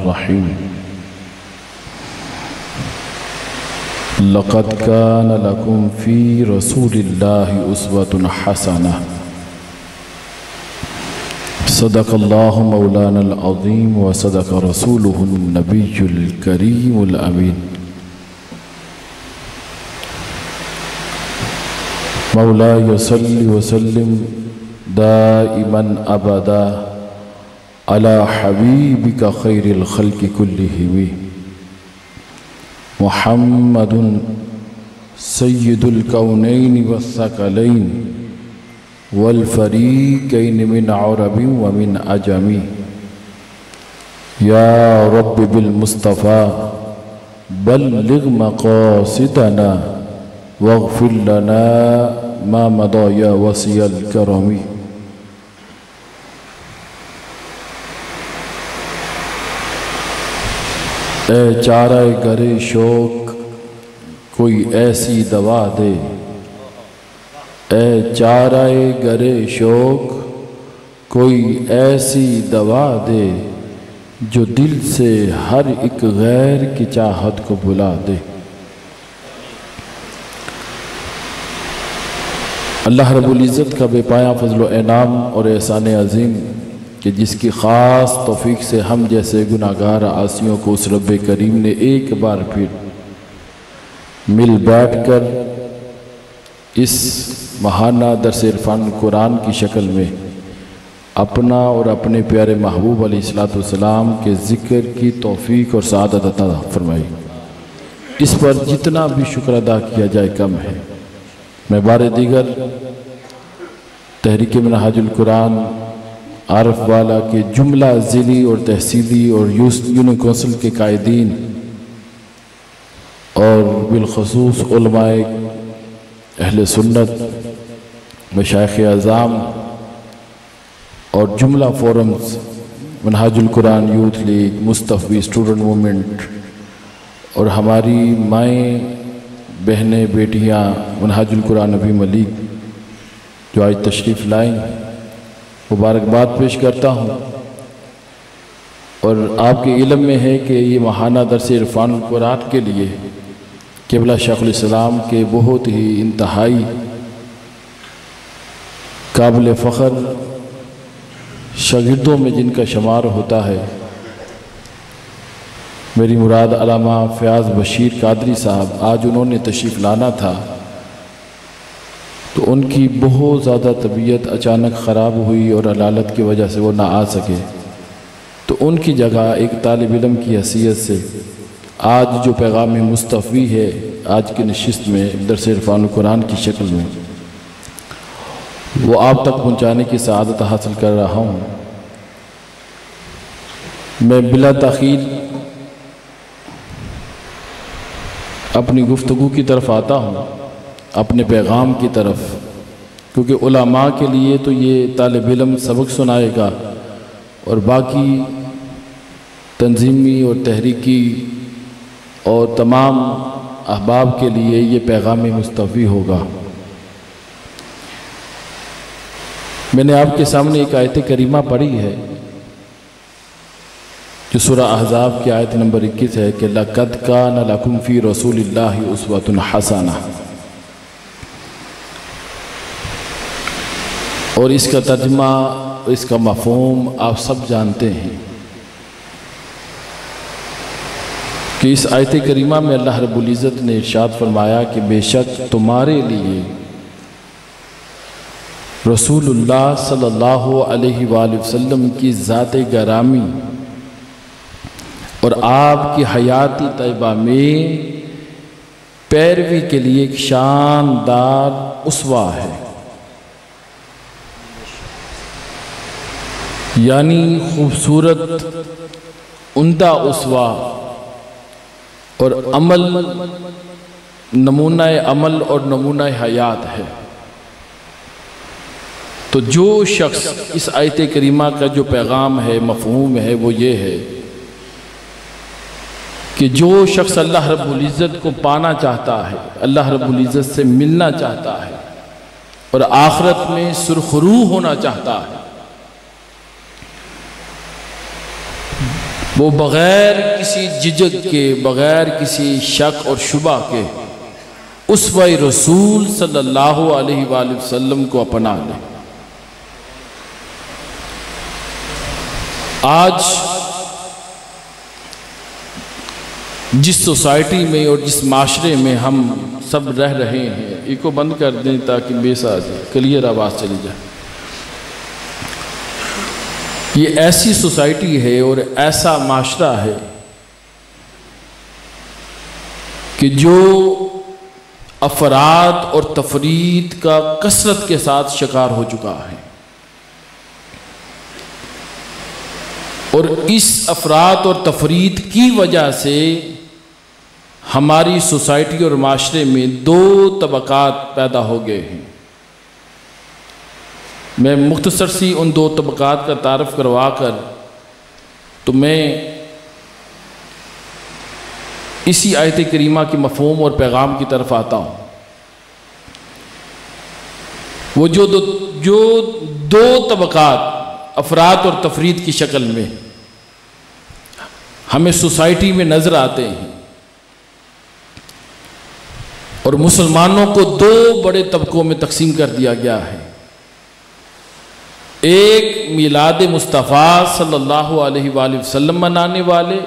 الرحیم لقد كان لكم في رسول الله أسوة حسنة صدق الله مولانا العظيم وصدق رسوله النبي الكريم الأمين مولاي صل وسلم دائما أبدا على حبيبك خير الخلق كلهم محمد سيد الكونين والثقلين والفريقين من عرب ومن عجم يا رب بالمصطفى بلغ مقاصدنا واغفر لنا ما مضى يا وسيع الكرم اے چارہ گرے شوق کوئی ایسی دوا دے اے چارہ گرے شوق کوئی ایسی دوا دے جو دل سے ہر ایک غیر کی چاہت کو بلا دے اللہ رب العزت کا بے پایاں فضل و انعام اور احسان عظیم کہ جس کی خاص توفیق سے ہم جیسے گناہگار عاصیوں کو اس رب کریم نے ایک بار پھر مل بیٹھ کر اس ماہانہ درس عرفان قرآن کی شکل میں اپنا اور اپنے پیارے محبوب علیہ السلام کے ذکر کی توفیق اور سعادت عطا فرمائی اس پر جتنا بھی شکر ادا کیا جائے کم ہے میں بار دیگر تحریک منہاج القرآن عارف والا کے جملہ ضلعی اور تحصیلی اور یونین کونسل کے قائدین اور بالخصوص علماء اہل سنت مشائخ اعظام اور جملہ فورمز منہاج القرآن یوتھ لیگ مصطفی اسٹوڈنٹ موومنٹ اور ہماری مائیں بہنیں بیٹیاں منہاج القرآن نبی ملیک جو آج تشریف لائیں مبارکباد پیش کرتا ہوں اور آپ کے علم میں ہے کہ یہ ماہانہ درس عرفان القرآن کے لیے قبلہ شیخ الاسلام کے بہت ہی انتہائی قابل فخر شاگردوں میں جن کا شمار ہوتا ہے میری مراد علامہ فیاض بشیر قادری صاحب آج انہوں نے تشریف لانا تھا تو ان کی بہت زیادہ طبیعت اچانک خراب ہوئی اور علالت کی وجہ سے وہ نہ آ سکے تو ان کی جگہ ایک طالب علم کی حیثیت سے آج جو پیغام مصطفی ہے آج کی نشست میں درس عرفان القرآن کی شکل میں وہ آپ تک پہنچانے کی سعادت حاصل کر رہا ہوں میں بلا تاخیر اپنی گفتگو کی طرف آتا ہوں اپنے پیغام کی طرف کیونکہ علماء کے لیے تو یہ طالب علم سبق سنائے گا اور باقی تنظیمی اور تحریکی اور تمام احباب کے لیے یہ پیغام مصطفی ہوگا میں نے آپ کے سامنے ایک آیت کریمہ پڑھی ہے جو سورہ احزاب کی آیت نمبر 21 ہے کہ لَقَدْ كَانَ لَكُمْ فِي رَسُولِ اللَّهِ أُسْوَةٌ حَسَنَةٌ اور اس کا ترجمہ اس کا مفہوم آپ سب جانتے ہیں کہ اس آیت کریمہ میں اللہ رب العزت نے ارشاد فرمایا کہ بے شک تمہارے لیے رسول اللہ صلی اللہ علیہ وآلہ وسلم کی ذات گرامی اور آپ کی حیات طیبہ میں پیروی کے لیے ایک شاندار اسوہ ہے یعنی خوبصورت عمدہ اسوہ اور عمل نمونہ عمل اور نمونہ حیات ہے تو جو شخص اس آیت کریمہ کا جو پیغام ہے مفہوم ہے وہ یہ ہے کہ جو شخص اللہ رب العزت کو پانا چاہتا ہے اللہ رب العزت سے ملنا چاہتا ہے اور آخرت میں سرخرو ہونا چاہتا ہے وہ بغیر کسی جھجک کے، بغیر کسی شک اور شبہ کے اسوہ رسول صلی اللہ علیہ وآلہ وسلم کو اپنا لیں۔ آج جس سوسائٹی میں اور جس معاشرے میں ہم سب رہ رہے ہیں، ایک کو بند کر دیں تاکہ بیس آ جائے، کلیئر آواز چلی جائے۔ یہ ایسی سوسائٹی ہے اور ایسا معاشرہ ہے کہ جو افراد اور تفرید کا کثرت کے ساتھ شکار ہو چکا ہے، اور اس افراد اور تفرید کی وجہ سے ہماری سوسائٹی اور معاشرے میں دو طبقات پیدا ہو گئے ہیں۔ میں مختصر سی ان دو طبقات کا تعارف کروا کر تو میں اسی آیت کریمہ کے مفہوم اور پیغام کی طرف آتا ہوں۔ وہ جو دو طبقات افراد اور تفرید کی شکل میں ہمیں سوسائٹی میں نظر آتے ہیں، اور مسلمانوں کو دو بڑے طبقوں میں تقسیم کر دیا گیا ہے۔ ایک میلاد مصطفیٰ صلی اللہ علیہ وآلہ وسلم منانے والے،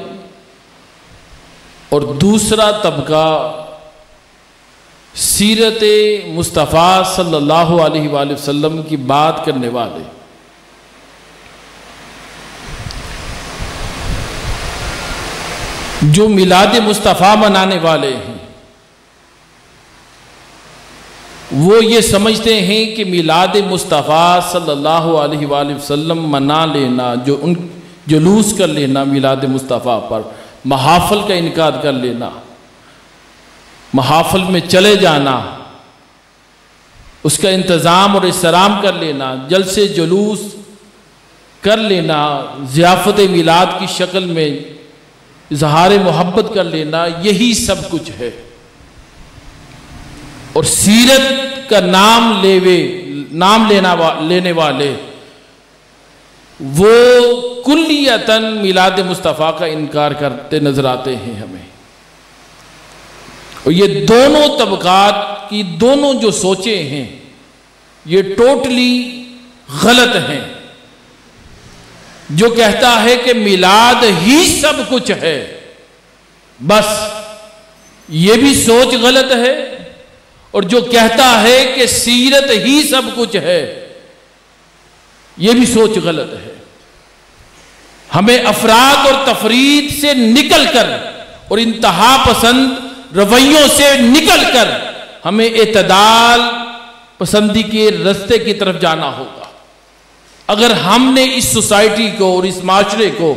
اور دوسرا طبقہ سیرت مصطفیٰ صلی اللہ علیہ وآلہ وسلم کی بات کرنے والے۔ جو میلاد مصطفیٰ منانے والے ہیں وہ یہ سمجھتے ہیں کہ میلاد مصطفیٰ صلی اللہ علیہ وآلہ وسلم منا لینا، جو ان جلوس کر لینا میلاد مصطفیٰ پر، محافل کا انعقاد کر لینا، محافل میں چلے جانا، اس کا انتظام اور احترام کر لینا، جلسے جلوس کر لینا، ضیافت میلاد کی شکل میں اظہار محبت کر لینا، یہی سب کچھ ہے۔ اور سیرت کا نام لینے والے وہ کلیتاً میلاد مصطفیٰ کا انکار کرتے نظر آتے ہیں ہمیں۔ اور یہ دونوں طبقات کی دونوں جو سوچیں ہیں یہ ٹوٹلی غلط ہیں۔ جو کہتا ہے کہ میلاد ہی سب کچھ ہے، بس یہ بھی سوچ غلط ہے، اور جو کہتا ہے کہ سیرت ہی سب کچھ ہے، یہ بھی سوچ غلط ہے۔ ہمیں افراد اور تفرید سے نکل کر اور انتہا پسند رویوں سے نکل کر ہمیں اعتدال پسندی کے رستے کی طرف جانا ہوگا۔ اگر ہم نے اس سوسائٹی کو اور اس معاشرے کو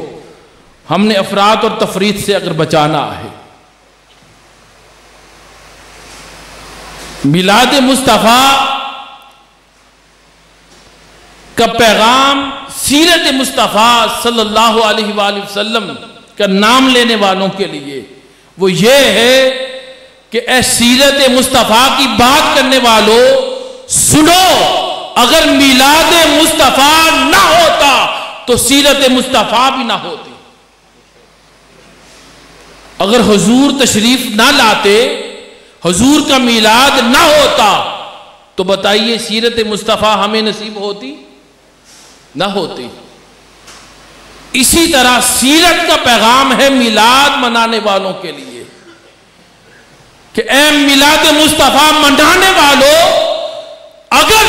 ہم نے افراد اور تفرید سے اگر بچانا ہے۔ میلاد مصطفیٰ کا پیغام سیرت مصطفیٰ صلی اللہ علیہ وآلہ وسلم کا نام لینے والوں کے لیے وہ یہ ہے کہ اے سیرت مصطفیٰ کی بات کرنے والوں سنو، اگر میلاد مصطفیٰ نہ ہوتا تو سیرت مصطفیٰ بھی نہ ہوتی۔ اگر حضور تشریف نہ لاتے، حضور کا میلاد نہ ہوتا، تو بتائیے سیرت مصطفیٰ ہمیں نصیب ہوتی؟ نہ ہوتی۔ اسی طرح سیرت کا پیغام ہے میلاد منانے والوں کے لیے کہ اے میلاد مصطفیٰ منانے والوں، اگر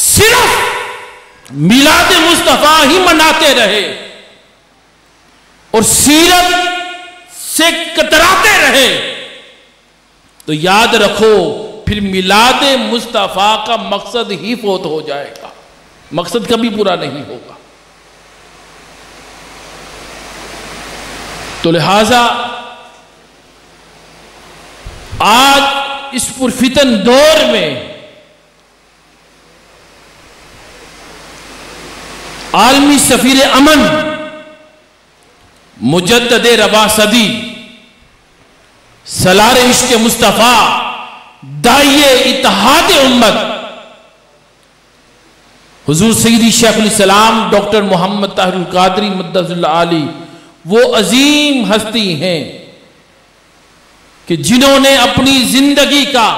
صرف میلاد مصطفیٰ ہی مناتے رہے اور سیرت سے کتراتے رہے تو یاد رکھو پھر میلاد مصطفیٰ کا مقصد ہی فوت ہو جائے گا، مقصد کبھی پورا نہیں ہوگا۔ تو لہذا آج اس پرفتن دور میں عالمی سفیر امن، مجدد رواں صدی، سالار عشق مصطفیٰ، داعیے اتحاد امت حضور سیدی شیخ الاسلام ڈاکٹر محمد طاہر القادری مدث اللہ علی وہ عظیم ہستی ہیں کہ جنہوں نے اپنی زندگی کا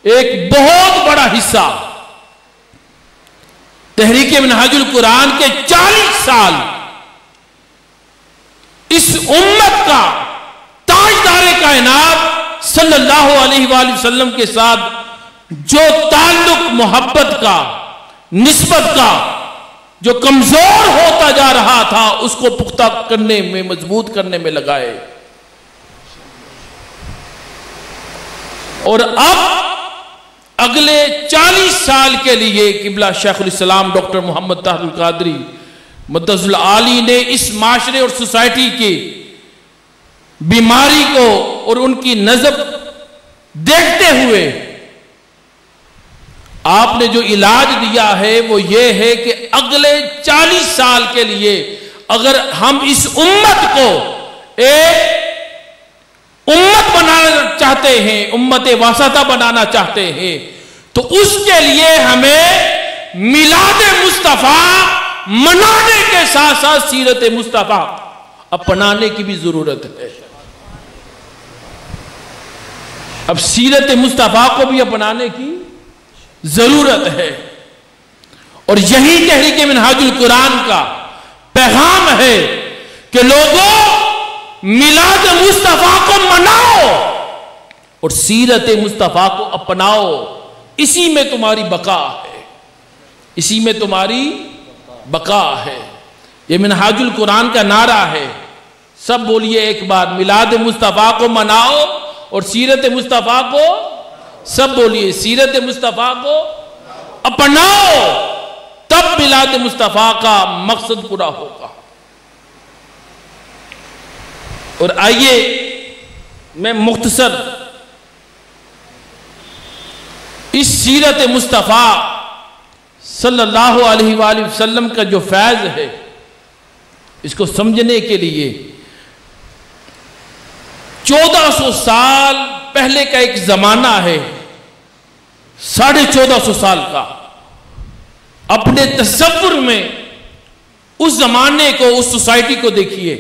ایک بہت بڑا حصہ تحریک منہاج القرآن کے 40 سال اس امت کا تاجدار کائنات صلی اللہ علیہ وآلہ وسلم کے ساتھ جو تعلق محبت کا، نسبت کا جو کمزور ہوتا جا رہا تھا، اس کو پختہ کرنے میں، مضبوط کرنے میں لگائے. اور اب اگلے 40 سال کے لیے قبلہ شیخ الاسلام ڈاکٹر محمد طاہر القادری مدثر العالی نے اس معاشرے اور سوسائٹی کی بیماری کو اور ان کی نظر دیکھتے ہوئے آپ نے جو علاج دیا ہے وہ یہ ہے کہ اگلے 40 سال کے لیے اگر ہم اس امت کو ایک امت بنانا چاہتے ہیں، امت واسطہ بنانا چاہتے ہیں، تو اس کے لیے ہمیں میلاد مصطفیٰ منانے کے ساتھ ساتھ سیرت مصطفیٰ اپنانے کی بھی ضرورت ہے. اب سیرت مصطفیٰ کو بھی اپنانے کی ضرورت ہے، اور یہی تحریک منہاج القرآن کا پیغام ہے کہ لوگوں میلاد مصطفیٰ کو مناؤ اور سیرت مصطفیٰ کو اپناؤ. اسی میں تمہاری بقا ہے، اسی میں تمہاری بقا ہے. یہ منہاج القرآن کا نعرہ ہے. سب بولیے ایک بار، میلاد مصطفیٰ کو مناؤ اور سیرت مصطفیٰ کو، سب بولیے سیرت مصطفیٰ کو اپناؤ، تب میلاد مصطفیٰ کا مقصد پورا ہوگا. اور آئیے میں مختصر اس سیرت مصطفیٰ صلی اللہ علیہ وآلہ وسلم کا جو فیض ہے اس کو سمجھنے کے لیے 1400 سال پہلے کا ایک زمانہ ہے، 1450 سال کا. اپنے تصور میں اس زمانے کو، اس سوسائٹی کو دیکھیے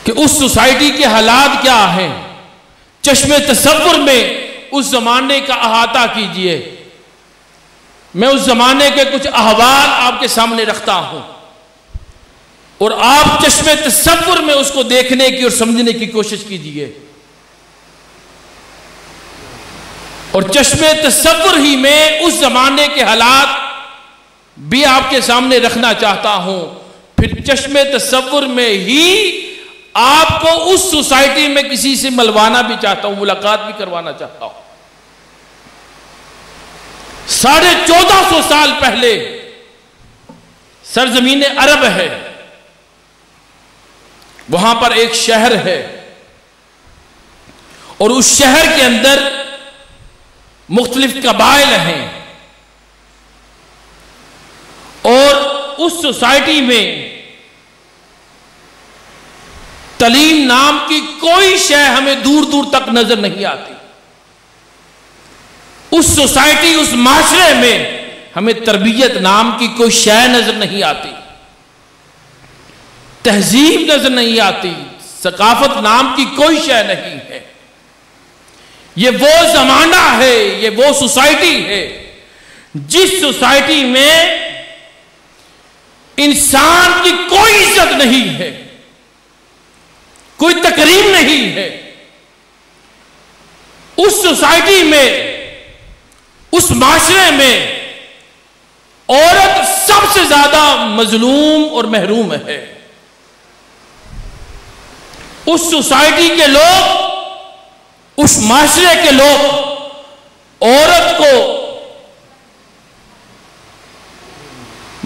کہ اس سوسائٹی کے حالات کیا ہیں. چشم تصور میں اس زمانے کا احاطہ کیجئے. میں اس زمانے کے کچھ احوال آپ کے سامنے رکھتا ہوں اور آپ چشم تصور میں اس کو دیکھنے کی اور سمجھنے کی کوشش کیجئے. اور چشم تصور ہی میں اس زمانے کے حالات بھی آپ کے سامنے رکھنا چاہتا ہوں. پھر چشم تصور میں ہی آپ کو اس سوسائٹی میں کسی سے ملوانا بھی چاہتا ہوں، ملاقات بھی کروانا چاہتا ہوں. 1450 سال پہلے سرزمین عرب ہے، وہاں پر ایک شہر ہے اور اس شہر کے اندر مختلف قبائل ہیں، اور اس سوسائٹی میں تعلیم نام کی کوئی شے ہمیں دور دور تک نظر نہیں آتی. اس سوسائٹی، اس معاشرے میں ہمیں تربیت نام کی کوئی شے نظر نہیں آتی، تہذیب نظر نہیں آتی، ثقافت نام کی کوئی شے نہیں ہے. یہ وہ زمانہ ہے، یہ وہ سوسائٹی ہے جس سوسائٹی میں انسان کی کوئی عزت نہیں ہے، کوئی تکریم نہیں ہے. اس سوسائٹی میں، اس معاشرے میں عورت سب سے زیادہ مظلوم اور محروم ہے. اس سوسائٹی کے لوگ، اس معاشرے کے لوگ عورت کو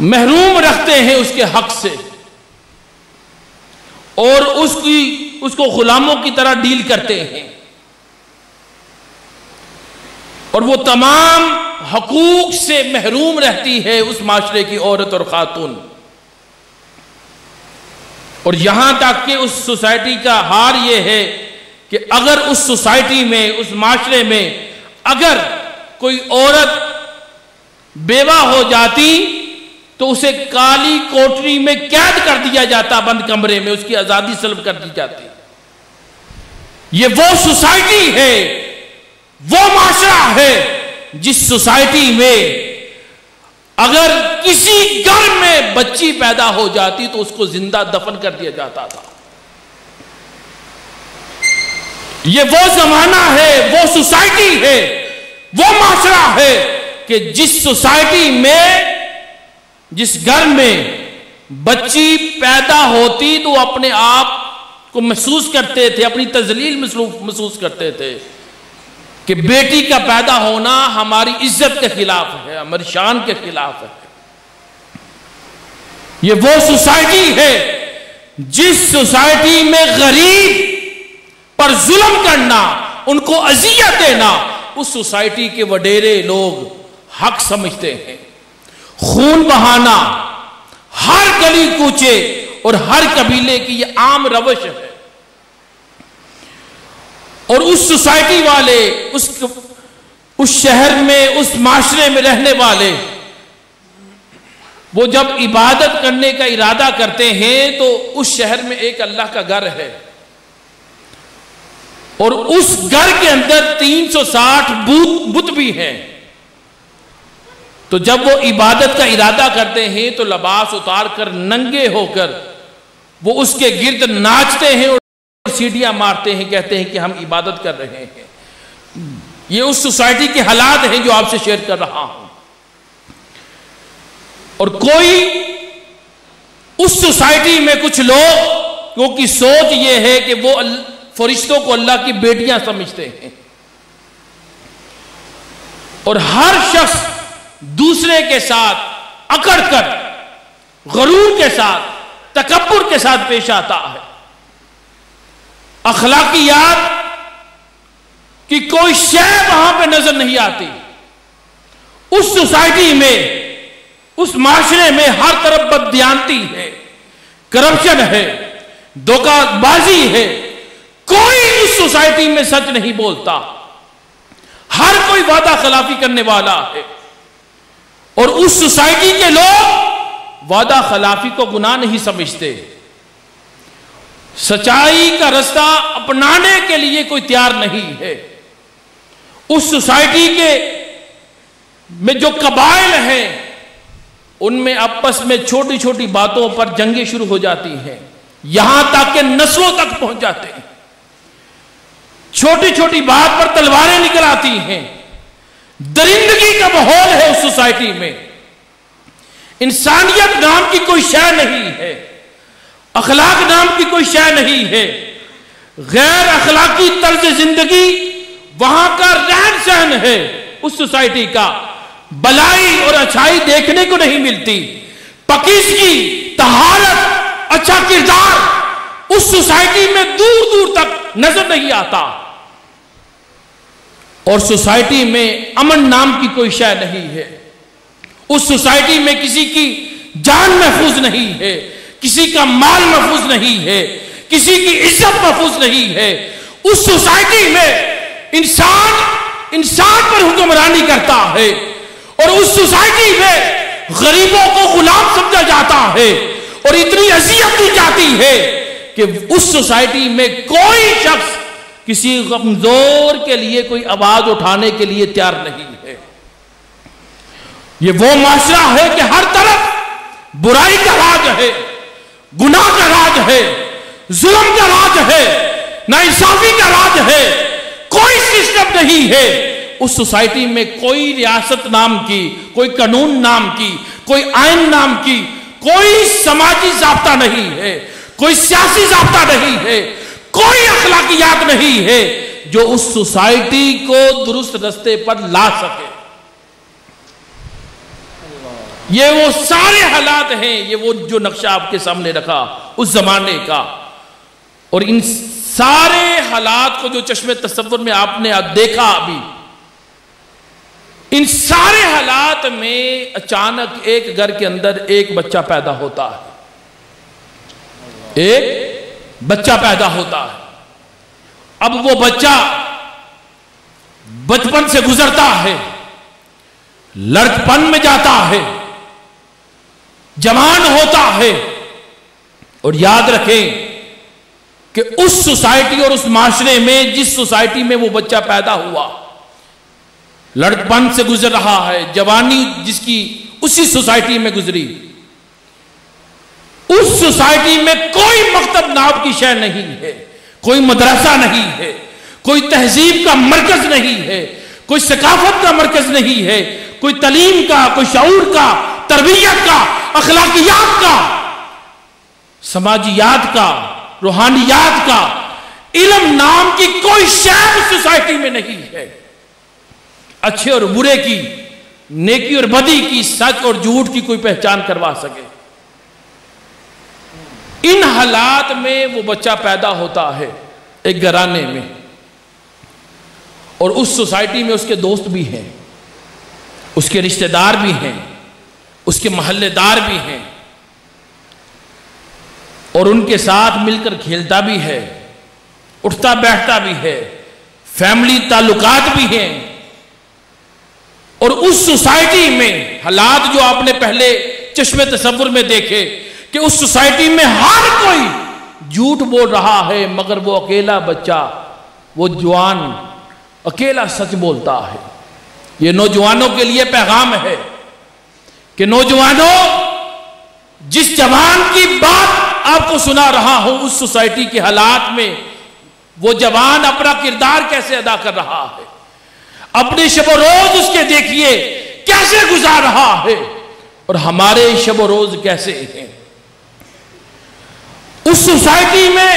محروم رکھتے ہیں اس کے حق سے، اور اس کو غلاموں کی طرح ڈیل کرتے ہیں، اور وہ تمام حقوق سے محروم رہتی ہے اس معاشرے کی عورت اور خاتون. اور یہاں تک کہ اس سوسائٹی کا حال یہ ہے کہ اگر اس سوسائٹی میں، اس معاشرے میں اگر کوئی عورت بیوہ ہو جاتی تو اسے کالی کوٹری میں قید کر دیا جاتا، بند کمرے میں، اس کی آزادی سلب کر دی جاتی۔ یہ وہ سوسائٹی ہے، وہ معاشرہ ہے جس سوسائٹی میں اگر کسی گھر میں بچی پیدا ہو جاتی تو اس کو زندہ دفن کر دیا جاتا تھا۔ یہ وہ زمانہ ہے، وہ سوسائٹی ہے، وہ معاشرہ ہے کہ جس سوسائٹی میں، جس گھر میں بچی پیدا ہوتی تو اپنے آپ کو محسوس کرتے تھے، اپنی تذلیل محسوس کرتے تھے کہ بیٹی کا پیدا ہونا ہماری عزت کے خلاف ہے، ہماری شان کے خلاف ہے۔ یہ وہ سوسائٹی ہے جس سوسائٹی میں غریب پر ظلم کرنا، ان کو اذیت دینا، اس سوسائٹی کے وڈیرے لوگ حق سمجھتے ہیں۔ خون بہانا ہر گلی کوچے اور ہر قبیلے کی یہ عام روش ہے، اور اس سوسائٹی والے، اس شہر میں، اس معاشرے میں رہنے والے، وہ جب عبادت کرنے کا ارادہ کرتے ہیں تو اس شہر میں ایک اللہ کا گھر ہے، اور اس گھر کے اندر 360 بت بھی ہیں۔ تو جب وہ عبادت کا ارادہ کرتے ہیں تو لباس اتار کر، ننگے ہو کر وہ اس کے گرد ناچتے ہیں اور سیڑھیاں مارتے ہیں، کہتے ہیں کہ ہم عبادت کر رہے ہیں۔ یہ اس سوسائٹی کے حالات ہیں جو آپ سے شیئر کر رہا ہوں۔ اور کوئی اس سوسائٹی میں کچھ لوگوں کی سوچ یہ ہے کہ وہ فرشتوں کو اللہ کی بیٹیاں سمجھتے ہیں، اور ہر شخص دوسرے کے ساتھ اکڑ کر، غرور کے ساتھ، تکبر کے ساتھ پیش آتا ہے۔ اخلاقیات کی کوئی شے وہاں پہ نظر نہیں آتی۔ اس سوسائٹی میں، اس معاشرے میں ہر طرف بددیانتی ہے، کرپشن ہے، دھوکہ بازی ہے۔ کوئی اس سوسائٹی میں سچ نہیں بولتا، ہر کوئی وعدہ خلافی کرنے والا ہے، اور اس سوسائٹی کے لوگ وعدہ خلافی کو گناہ نہیں سمجھتے۔ سچائی کا رستہ اپنانے کے لیے کوئی تیار نہیں ہے۔ اس سوسائٹی کے میں جو قبائل ہیں ان میں آپس میں چھوٹی چھوٹی باتوں پر جنگیں شروع ہو جاتی ہیں، یہاں تک کہ نسلوں تک پہنچ جاتے ہیں۔ چھوٹی چھوٹی بات پر تلواریں نکل آتی ہیں۔ درندگی کا ماحول ہے اس سوسائٹی میں۔ انسانیت نام کی کوئی شے نہیں ہے، اخلاق نام کی کوئی شے نہیں ہے۔ غیر اخلاقی طرز زندگی وہاں کا رہن سہن ہے۔ اس سوسائٹی کا بلائی اور اچھائی دیکھنے کو نہیں ملتی۔ پاکیزگی، طہارت، اچھا کردار اس سوسائٹی میں دور دور تک نظر نہیں آتا، اور سوسائٹی میں امن نام کی کوئی شے نہیں ہے۔ اس سوسائٹی میں کسی کی جان محفوظ نہیں ہے، کسی کا مال محفوظ نہیں ہے، کسی کی عزت محفوظ نہیں ہے۔ اس سوسائٹی میں انسان پر حکمرانی کرتا ہے، اور اس سوسائٹی میں غریبوں کو غلام سمجھا جاتا ہے، اور اتنی اذیت دی جاتی ہے کہ اس سوسائٹی میں کوئی شخص کسی کمزور کے لیے کوئی آواز اٹھانے کے لیے تیار نہیں ہے۔ یہ وہ معاشرہ ہے کہ ہر طرف برائی کا راج ہے، گناہ کا راج ہے، ظلم کا راج ہے، ناانصافی کا راج ہے۔ کوئی سسٹم نہیں ہے اس سوسائٹی میں، کوئی ریاست نام کی، کوئی قانون نام کی، کوئی آئین نام کی، کوئی سماجی ضابطہ نہیں ہے، کوئی سیاسی ضابطہ نہیں ہے، کوئی اخلاقیات نہیں ہے جو اس سوسائٹی کو درست رستے پر لا سکے۔ یہ وہ سارے حالات ہیں، یہ وہ جو نقشہ آپ کے سامنے رکھا اس زمانے کا، اور ان سارے حالات کو جو چشم تصور میں آپ نے دیکھا ابھی، ان سارے حالات میں اچانک ایک گھر کے اندر ایک بچہ پیدا ہوتا ہے، ایک بچہ پیدا ہوتا ہے۔ اب وہ بچہ بچپن سے گزرتا ہے، لڑکپن میں جاتا ہے، جوان ہوتا ہے، اور یاد رکھیں کہ اس سوسائٹی اور اس معاشرے میں جس سوسائٹی میں وہ بچہ پیدا ہوا، لڑکپن سے گزر رہا ہے، جوانی جس کی اسی سوسائٹی میں گزری، اس سوسائٹی میں کوئی مکتب ناب کی شے نہیں ہے، کوئی مدرسہ نہیں ہے، کوئی تہذیب کا مرکز نہیں ہے، کوئی ثقافت کا مرکز نہیں ہے، کوئی تعلیم کا، کوئی شعور کا، تربیت کا، اخلاقیات کا، سماجیات کا، روحانیات کا، علم نام کی کوئی شے سوسائٹی میں نہیں ہے۔ اچھے اور برے کی، نیکی اور بدی کی، سچ اور جھوٹ کی کوئی پہچان کروا سکے۔ ان حالات میں وہ بچہ پیدا ہوتا ہے ایک گھرانے میں، اور اس سوسائٹی میں اس کے دوست بھی ہیں، اس کے رشتہ دار بھی ہیں، اس کے محلے دار بھی ہیں، اور ان کے ساتھ مل کر کھیلتا بھی ہے، اٹھتا بیٹھتا بھی ہے، فیملی تعلقات بھی ہیں۔ اور اس سوسائٹی میں حالات جو آپ نے پہلے چشم تصور میں دیکھے کہ اس سوسائٹی میں ہر کوئی جھوٹ بول رہا ہے، مگر وہ اکیلا بچہ، وہ جوان اکیلا سچ بولتا ہے۔ یہ نوجوانوں کے لیے پیغام ہے کہ نوجوانوں، جس جوان کی بات آپ کو سنا رہا ہوں، اس سوسائٹی کے حالات میں وہ جوان اپنا کردار کیسے ادا کر رہا ہے، اپنے شب و روز اس کے دیکھیے کیسے گزار رہا ہے، اور ہمارے شب و روز کیسے ہیں۔ اس سوسائٹی میں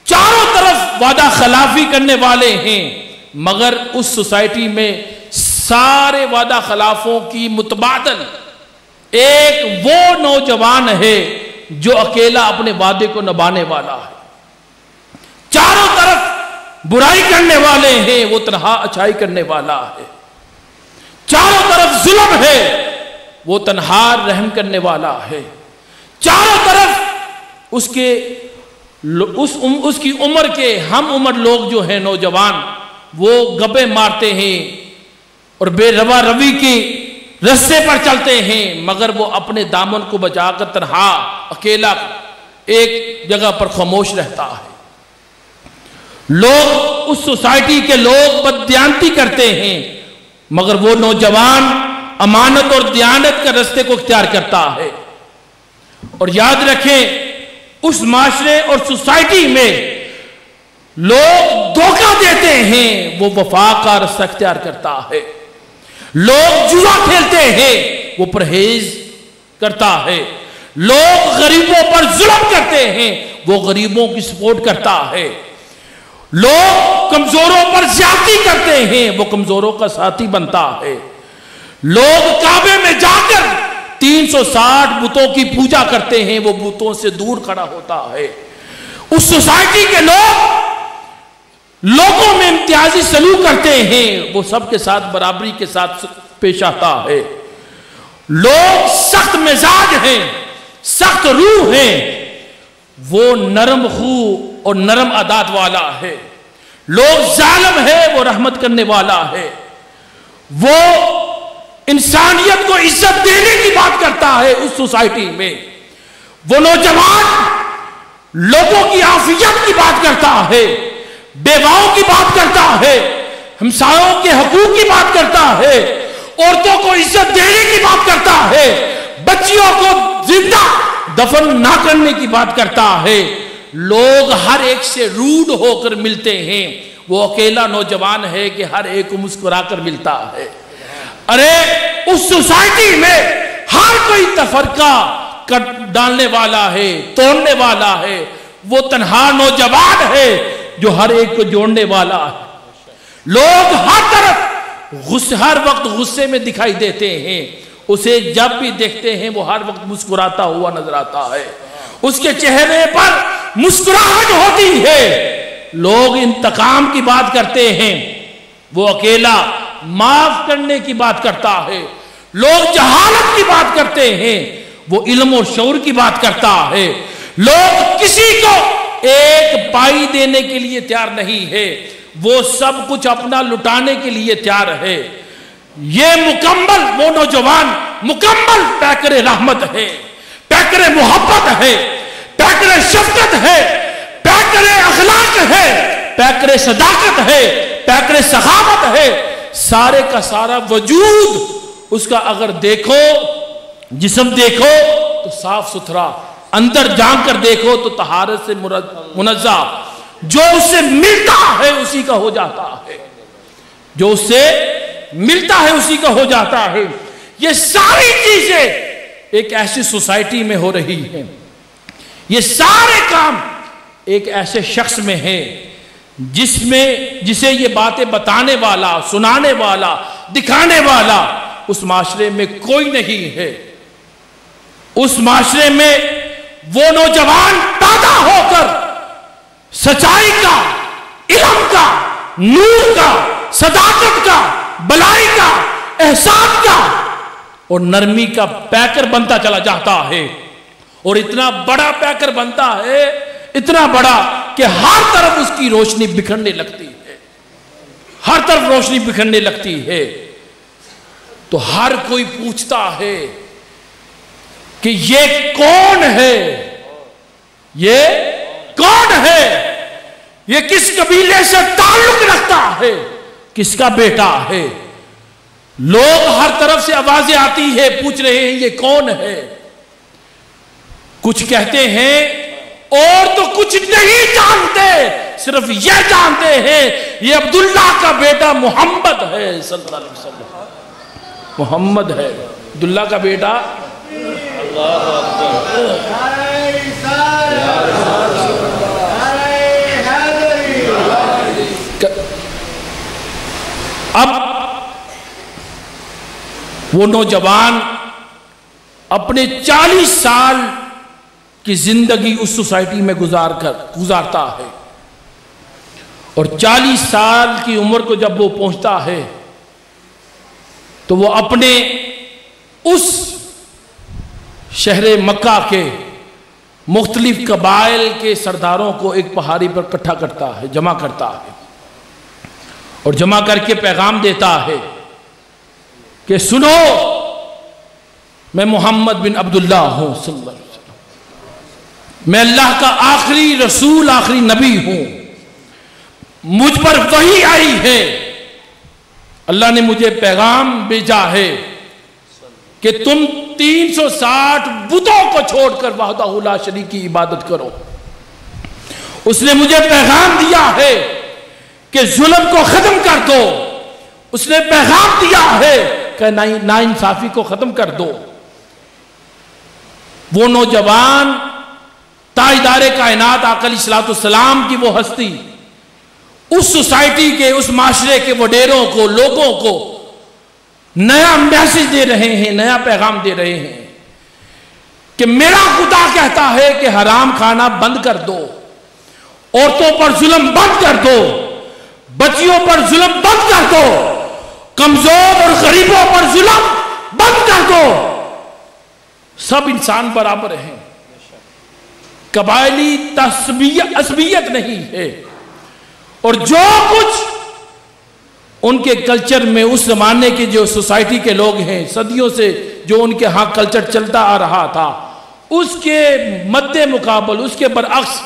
چاروں طرف وعدہ خلافی کرنے والے ہیں، مگر اس سوسائٹی میں سارے وعدہ خلافوں کی متبادل ایک وہ نوجوان ہے جو اکیلا اپنے وعدے کو نبھانے والا ہے۔ چاروں طرف برائی کرنے والے ہیں، وہ تنہا اچھائی کرنے والا ہے۔ چاروں طرف ظلم ہے، وہ تنہا رحم کرنے والا ہے۔ چاروں طرف اس کی عمر کے ہم عمر لوگ جو ہیں نوجوان، وہ گپے مارتے ہیں اور بے روا روی کی رستے پر چلتے ہیں، مگر وہ اپنے دامن کو بچا کر تنہا اکیلا ایک جگہ پر خاموش رہتا ہے۔ لوگ، اس سوسائٹی کے لوگ بددیانتی کرتے ہیں، مگر وہ نوجوان امانت اور دیانت کے رستے کو اختیار کرتا ہے۔ اور یاد رکھیں، اس معاشرے اور سوسائٹی میں لوگ دھوکہ دیتے ہیں، وہ وفا کا رستہ اختیار کرتا ہے۔ لوگ جوا کھیلتے ہیں، وہ پرہیز کرتا ہے۔ لوگ غریبوں پر ظلم کرتے ہیں، وہ غریبوں کی سپورٹ کرتا ہے۔ لوگ کمزوروں پر زیادتی کرتے ہیں، وہ کمزوروں کا ساتھی بنتا ہے۔ لوگ کعبے میں جا کر 360 بتوں کی پوجا کرتے ہیں، وہ بتوں سے دور کھڑا ہوتا ہے۔ اس سوسائٹی کے لوگوں میں امتیازی سلوک کرتے ہیں، وہ سب کے ساتھ برابری کے ساتھ پیش آتا ہے۔ لوگ سخت مزاج ہیں، سخت روح ہیں، وہ نرم خو اور نرم عادات والا ہے۔ لوگ ظالم ہے، وہ رحمت کرنے والا ہے۔ وہ انسانیت کو عزت دینے کی بات کرتا ہے اس سوسائٹی میں۔ وہ نوجوان لوگوں کی عافیت کی بات کرتا ہے، بیواؤں کی بات کرتا ہے، ہمسایوں کے حقوق کی بات کرتا ہے، عورتوں کو عزت دینے کی بات کرتا ہے، بچیوں کو زندہ دفن نہ کرنے کی بات کرتا ہے۔ لوگ ہر ایک سے روڈ ہو کر ملتے ہیں، وہ اکیلا نوجوان ہے کہ ہر ایک کو مسکرا کر ملتا ہے۔ ارے اس سوسائٹی میں ہر کوئی تفرقہ ڈالنے والا ہے، توڑنے والا ہے، وہ تنہا نوجوان ہے جو ہر ایک کو جوڑنے والا ہے۔ لوگ ہر طرف ہر وقت غصے میں دکھائی دیتے ہیں، اسے جب بھی دیکھتے ہیں وہ ہر وقت مسکراتا ہوا نظر آتا ہے، اس کے چہرے پر مسکراہٹ ہوتی ہے۔ لوگ انتقام کی بات کرتے ہیں، وہ اکیلا معاف کرنے کی بات کرتا ہے۔ لوگ جہالت کی بات کرتے ہیں، وہ علم و شعور کی بات کرتا ہے۔ لوگ کسی کو ایک پائی دینے کے لیے تیار نہیں ہے، وہ سب کچھ اپنا لٹانے کے لیے تیار ہے۔ یہ مکمل وہ نوجوان مکمل پیکر رحمت ہے، پیکر محبت ہے، پیکر شفقت ہے، پیکر اخلاق ہے، پیکر صداقت ہے، پیکر سخاوت ہے، سارے کا سارا وجود اس کا اگر دیکھو، جسم دیکھو تو صاف ستھرا، اندر جان کر دیکھو تو طہارت سے منزہ، جو اس سے ملتا ہے اسی کا ہو جاتا ہے، جو اس سے ملتا ہے اسی کا ہو جاتا ہے۔ یہ ساری چیزیں ایک ایسی سوسائٹی میں ہو رہی ہیں، یہ سارے کام ایک ایسے شخص میں ہیں جسے یہ باتیں بتانے والا، سنانے والا، دکھانے والا اس معاشرے میں کوئی نہیں ہے۔ اس معاشرے میں وہ نوجوان پیدا ہو کر سچائی کا، علم کا، نور کا، صداقت کا، بلائی کا، احسان کا اور نرمی کا پیکر بنتا چلا جاتا ہے، اور اتنا بڑا پیکر بنتا ہے، اتنا بڑا کہ ہر طرف اس کی روشنی بکھرنے لگتی ہے، ہر طرف روشنی بکھرنے لگتی ہے۔ تو ہر کوئی پوچھتا ہے کہ یہ کون ہے، یہ کون ہے، یہ کس قبیلے سے تعلق رکھتا ہے، کس کا بیٹا ہے۔ لوگ ہر طرف سے آوازیں آتی ہے، پوچھ رہے ہیں یہ کون ہے۔ کچھ کہتے ہیں اور تو کچھ نہیں جانتے، صرف یہ جانتے ہیں یہ عبداللہ کا بیٹا محمد ہے صلی اللہ علیہ وسلم، محمد ہے عبداللہ کا بیٹا۔ اب وہ نوجوان اپنے 40 سال کی زندگی اس سوسائٹی میں گزارتا ہے، اور 40 سال کی عمر کو جب وہ پہنچتا ہے تو وہ اپنے اس شہر مکہ کے مختلف قبائل کے سرداروں کو ایک پہاڑی پر اکٹھا کرتا ہے، جمع کرتا ہے، اور جمع کر کے پیغام دیتا ہے کہ سنو، میں محمد بن عبداللہ ہوں صلی اللہ علیہ وسلم، میں اللہ کا آخری رسول، آخری نبی ہوں، مجھ پر وحی آئی ہے، اللہ نے مجھے پیغام بھیجا ہے کہ تم 360 بتوں کو چھوڑ کر وحدہ لا شریک کی عبادت کرو۔ اس نے مجھے پیغام دیا ہے کہ ظلم کو ختم کر دو، اس نے پیغام دیا ہے کہ ناانصافی کو ختم کر دو۔ وہ نوجوان تاجدار کائنات آقا علیہ السلام کی وہ ہستی اس سوسائٹی کے، اس معاشرے کے وڈیروں کو، لوگوں کو نیا میسج دے رہے ہیں، نیا پیغام دے رہے ہیں کہ میرا خدا کہتا ہے کہ حرام کھانا بند کر دو، عورتوں پر ظلم بند کر دو، بچیوں پر ظلم بند کر دو، کمزور اور غریبوں پر ظلم بند کر دو۔ سب انسان برابر ہیں، قبائلی عصبیت نہیں ہے، اور جو کچھ ان کے کلچر میں اس زمانے کے جو سوسائٹی کے لوگ ہیں، صدیوں سے جو ان کے ہاں کلچر چلتا آ رہا تھا، اس کے مد مقابل، اس کے برعکس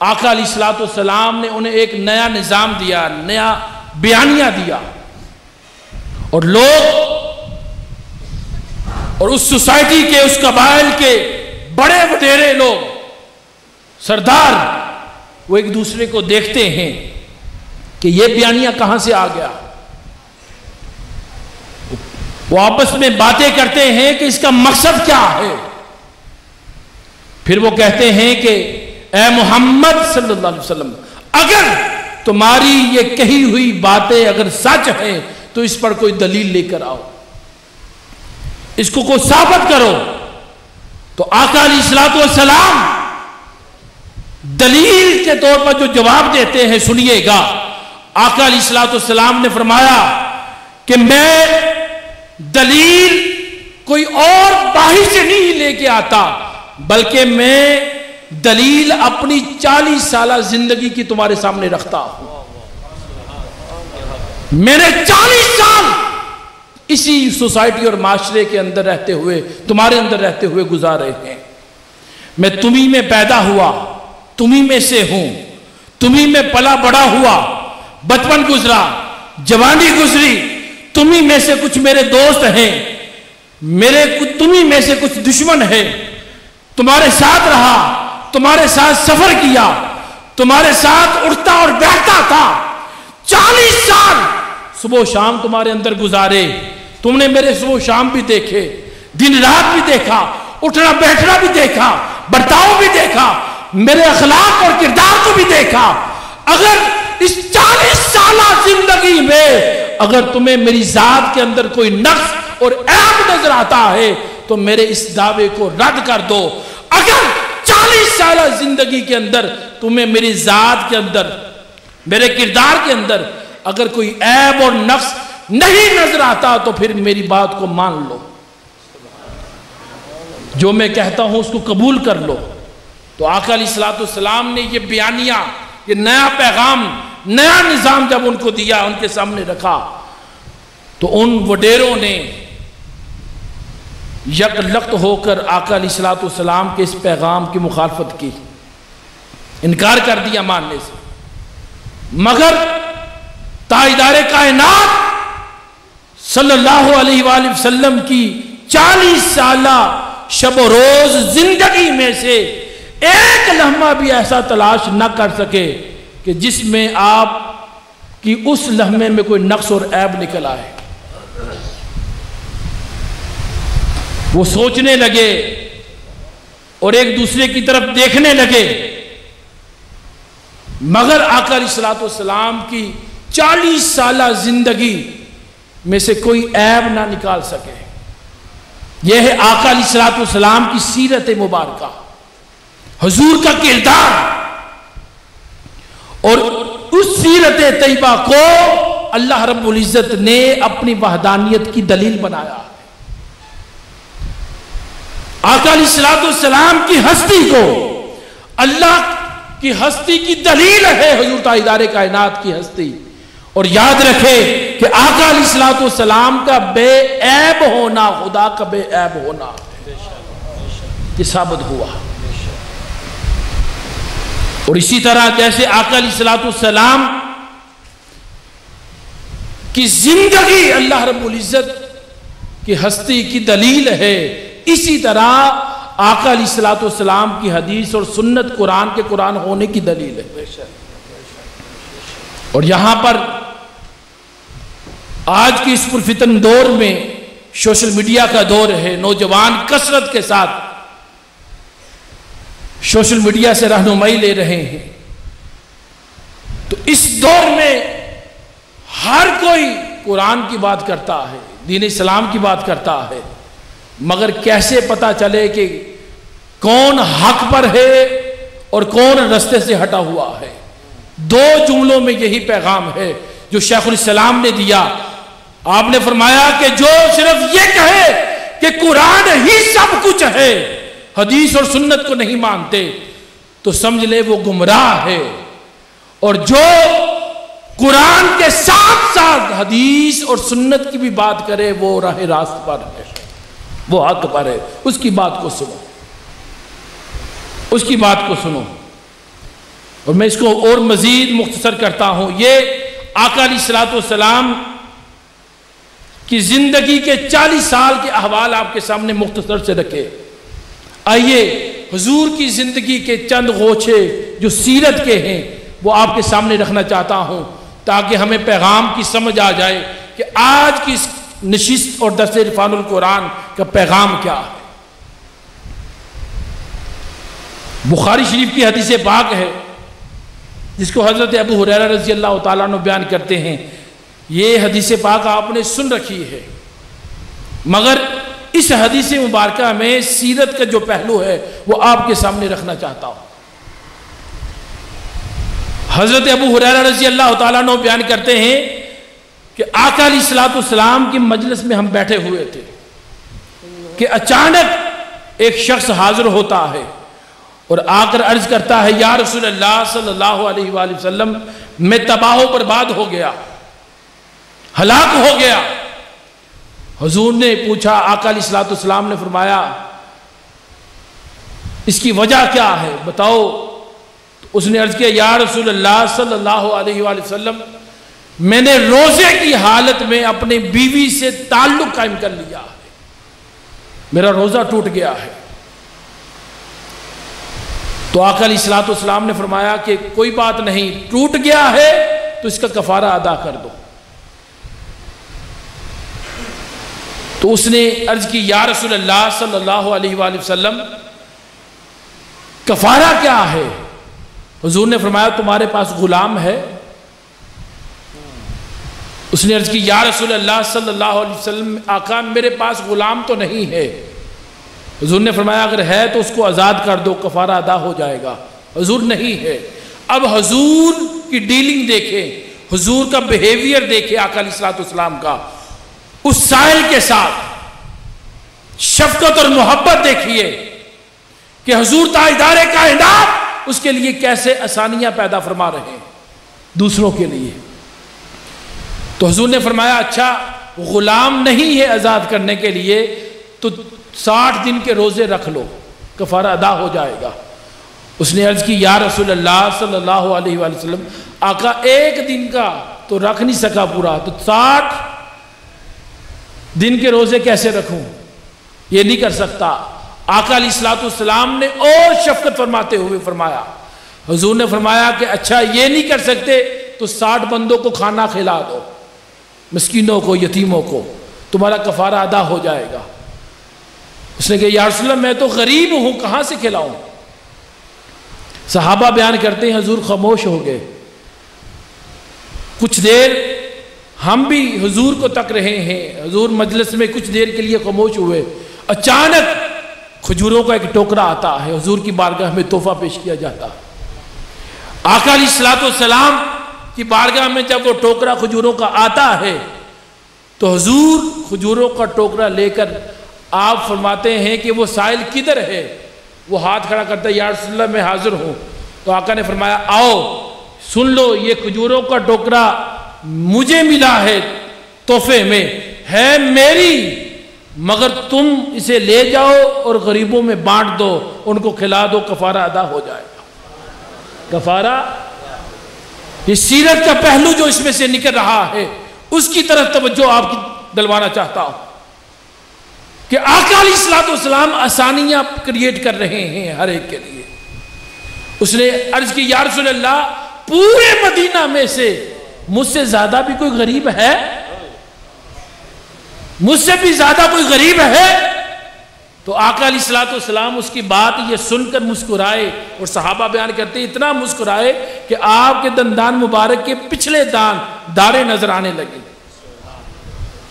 آقا علیہ السلام نے انہیں ایک نیا نظام دیا، نیا بیانیہ دیا، اور لوگ اور اس سوسائٹی کے، اس قبائل کے بڑے وڈیرے لوگ، سردار، وہ ایک دوسرے کو دیکھتے ہیں کہ یہ بیانیہ کہاں سے آ گیا۔ وہ آپس میں باتیں کرتے ہیں کہ اس کا مقصد کیا ہے۔ پھر وہ کہتے ہیں کہ اے محمد صلی اللہ علیہ وسلم، اگر تمہاری یہ کہی ہوئی باتیں اگر سچ ہیں تو اس پر کوئی دلیل لے کر آؤ، اس کو کوئی ثابت کرو۔ تو آقا علیہ السلام دلیل کے طور پر جو جواب دیتے ہیں سنیے گا۔ آقا علیہ السلام نے فرمایا کہ میں دلیل کوئی اور باہر سے نہیں لے کے آتا، بلکہ میں دلیل اپنی 40 سالہ زندگی کی تمہارے سامنے رکھتا ہوں۔ میں نے 40 سال اسی سوسائٹی اور معاشرے کے اندر رہتے ہوئے، تمہارے اندر رہتے ہوئے گزارے ہیں۔ میں تمہیں میں پیدا ہوا، تمہیں میں سے ہوں، تمہیں میں پلا بڑا ہوا، بچپن گزرا، جوانی گزری، تمہیں میں سے کچھ میرے دوست ہیں، تمہیں میں سے کچھ دشمن ہیں، تمہارے ساتھ رہا، تمہارے ساتھ سفر کیا، تمہارے ساتھ اٹھتا اور بیٹھتا تھا، 40 سال صبح و شام تمہارے اندر گزارے، تم نے میرے صبح و شام بھی دیکھے، دن رات بھی دیکھا، اٹھنا بیٹھنا بھی دیکھا، برتاؤ بھی دیکھا، میرے اخلاق اور کردار کو بھی دیکھا۔ اگر اس 40 سالہ زندگی میں اگر تمہیں میری ذات کے اندر کوئی نقص اور عیب نظر آتا ہے تو میرے اس دعوے کو رد کر دو۔ اگر 40 سالہ زندگی کے اندر تمہیں میری ذات کے اندر، میرے کردار کے اندر اگر کوئی عیب اور نقص نہیں نظر آتا تو پھر میری بات کو مان لو، جو میں کہتا ہوں اس کو قبول کر لو۔ تو آقا علیہ السلام نے یہ بیانیہ، یہ نیا پیغام، نیا نظام جب ان کو دیا، ان کے سامنے رکھا، تو ان وڈیروں نے یک لخت ہو کر آقا علیہ السلام کے اس پیغام کی مخالفت کی، انکار کر دیا ماننے سے۔ مگر تاجدار کائنات صلی اللہ علیہ وآلہ وسلم کی 40 سالہ شب و روز زندگی میں سے ایک لمحہ بھی ایسا تلاش نہ کر سکے کہ جس میں آپ کی اس لمحے میں کوئی نقص اور عیب نکل آئے۔ وہ سوچنے لگے اور ایک دوسرے کی طرف دیکھنے لگے، مگر آقا علیہ السلام کی 40 سالہ زندگی میں سے کوئی عیب نہ نکال سکے۔ یہ ہے آقا علیہ السلام کی سیرت مبارکہ، حضور کا کردار، اور اس سیرت طیبہ کو اللہ رب العزت نے اپنی وحدانیت کی دلیل بنایا۔ آقا علیہ السلام کی ہستی کو اللہ کی ہستی کی دلیل ہے حضور تاجدار کائنات کی ہستی۔ اور یاد رکھے کہ آقا علیہ السلام کا بے عیب ہونا خدا کا بے عیب ہونا یہ ثابت ہوا۔ اور اسی طرح جیسے آقا علیہ السلام کی زندگی اللہ رب العزت کی ہستی کی دلیل ہے، اسی طرح آقا علیہ السلام کی حدیث اور سنت قرآن کے قرآن ہونے کی دلیل ہے۔ اور یہاں پر آج کی اس پرفتن دور میں سوشل میڈیا کا دور ہے، نوجوان کثرت کے ساتھ سوشل میڈیا سے رہنمائی لے رہے ہیں، تو اس دور میں ہر کوئی قرآن کی بات کرتا ہے، دین اسلام کی بات کرتا ہے، مگر کیسے پتا چلے کہ کون حق پر ہے اور کون رستے سے ہٹا ہوا ہے؟ 2 جملوں میں یہی پیغام ہے جو شیخ الاسلام نے دیا۔ آپ نے فرمایا کہ جو صرف یہ کہے کہ قرآن ہی سب کچھ ہے، حدیث اور سنت کو نہیں مانتے، تو سمجھ لے وہ گمراہ ہے، اور جو قرآن کے ساتھ ساتھ حدیث اور سنت کی بھی بات کرے وہ راہ راست پر ہے، وہ حق پر ہے، اس کی بات کو سنو، اس کی بات کو سنو۔ اور میں اس کو اور مزید مختصر کرتا ہوں۔ یہ آقا علیہ السلام کی زندگی کے 40 سال کے احوال آپ کے سامنے مختصر سے رکھے۔ آئیے حضور کی زندگی کے چند غوچے جو سیرت کے ہیں وہ آپ کے سامنے رکھنا چاہتا ہوں، تاکہ ہمیں پیغام کی سمجھ آ جائے کہ آج کی اس نشست اور درس عرفان القرآن کا پیغام کیا ہے۔ بخاری شریف کی حدیث پاک ہے جس کو حضرت ابو ہریرہ رضی اللہ تعالیٰ عنہ بیان کرتے ہیں۔ یہ حدیث پاک آپ نے سن رکھی ہے، مگر اس حدیث مبارکہ میں سیرت کا جو پہلو ہے وہ آپ کے سامنے رکھنا چاہتا ہوں۔ حضرت ابو ہریرہ رضی اللہ تعالیٰ عنہ بیان کرتے ہیں کہ آقا علیہ السلام کی مجلس میں ہم بیٹھے ہوئے تھے کہ اچانک ایک شخص حاضر ہوتا ہے اور آ کر عرض کرتا ہے، یا رسول اللہ صلی اللہ علیہ وآلہ وسلم، میں تباہ و برباد ہو گیا، ہلاک ہو گیا، حضور نے پوچھا، آقا علیہ الصلوۃ والسلام نے فرمایا اس کی وجہ کیا ہے بتاؤ؟ اس نے عرض کیا، یا رسول اللہ صلی اللہ علیہ وآلہ وسلم، میں نے روزے کی حالت میں اپنے بیوی سے تعلق قائم کر لیا ہے، میرا روزہ ٹوٹ گیا ہے۔ تو آقا علیہ الصلوۃ والسلام نے فرمایا کہ کوئی بات نہیں، ٹوٹ گیا ہے تو اس کا کفارہ ادا کر دو۔ تو اس نے عرض کی، یا رسول اللہ صلی اللہ علیہ وآلہ وسلم، کفارہ کیا ہے؟ حضور نے فرمایا تمہارے پاس غلام ہے؟ اس نے عرض کی، یا رسول اللہ صلی اللہ علیہ وسلم، آقا میرے پاس غلام تو نہیں ہے۔ حضور نے فرمایا اگر ہے تو اس کو آزاد کر دو، کفارہ ادا ہو جائے گا۔ حضور نہیں ہے۔ اب حضور کی ڈیلنگ دیکھیں، حضور کا بیہیویئر دیکھیں، آقا علیہ الصلوۃ والسلام کا اس سائل کے ساتھ شفقت اور محبت دیکھیے کہ حضور تاجدار کائنات اس کے لیے کیسے آسانیاں پیدا فرما رہے ہیں دوسروں کے لیے۔ تو حضور نے فرمایا اچھا غلام نہیں ہے آزاد کرنے کے لیے تو 60 دن کے روزے رکھ لو، کفارہ ادا ہو جائے گا۔ اس نے عرض کی، یا رسول اللہ صلی اللہ علیہ وآلہ وسلم، آقا ایک دن کا تو رکھ نہیں سکا پورا، تو 60 دن کے روزے کیسے رکھوں؟ یہ نہیں کر سکتا۔ آقا علیہ الصلوۃ والسلام نے اور شفقت فرماتے ہوئے فرمایا، حضور نے فرمایا کہ اچھا یہ نہیں کر سکتے تو 60 بندوں کو کھانا کھلا دو، مسکینوں کو، یتیموں کو، تمہارا کفارہ ادا ہو جائے گا۔ اس نے کہا یا رسول اللہ میں تو غریب ہوں، کہاں سے کھلاؤں؟ صحابہ بیان کرتے ہیں حضور خاموش ہو گئے، کچھ دیر ہم بھی حضور کو تک رہے ہیں، حضور مجلس میں کچھ دیر کے لیے خاموش ہوئے۔ اچانک کھجوروں کا ایک ٹوکرا آتا ہے، حضور کی بارگاہ میں تحفہ پیش کیا جاتا ہے۔ آقا علیہ الصلوۃ والسلام کی بارگاہ میں جب وہ ٹوکرا کھجوروں کا آتا ہے تو حضور کھجوروں کا ٹوکرا لے کر آپ فرماتے ہیں کہ وہ سائل کدھر ہے؟ وہ ہاتھ کھڑا کرتا ہے، یا رسول اللہ میں حاضر ہوں۔ تو آقا نے فرمایا آؤ سن لو، یہ کھجوروں کا ٹوکرا مجھے ملا ہے تحفے میں، ہے میری، مگر تم اسے لے جاؤ اور غریبوں میں بانٹ دو، ان کو کھلا دو، کفارہ ادا ہو جائے گا۔ کفارہ، یہ سیرت کا پہلو جو اس میں سے نکل رہا ہے اس کی طرف توجہ آپ کی دلوانا چاہتا ہوں کہ آقا علیہ الصلوۃ والسلام آسانیاں کریٹ کر رہے ہیں ہر ایک کے لیے۔ اس نے عرض کی، یا رسول اللہ پورے مدینہ میں سے مجھ سے زیادہ بھی کوئی غریب ہے؟ مجھ سے بھی زیادہ کوئی غریب ہے؟ تو آقا علیہ الصلوۃ والسلام اس کی بات یہ سن کر مسکرائے، اور صحابہ بیان کرتے ہیں اتنا مسکرائے کہ آپ کے دندان مبارک کے پچھلے دان دارے نظر آنے لگے،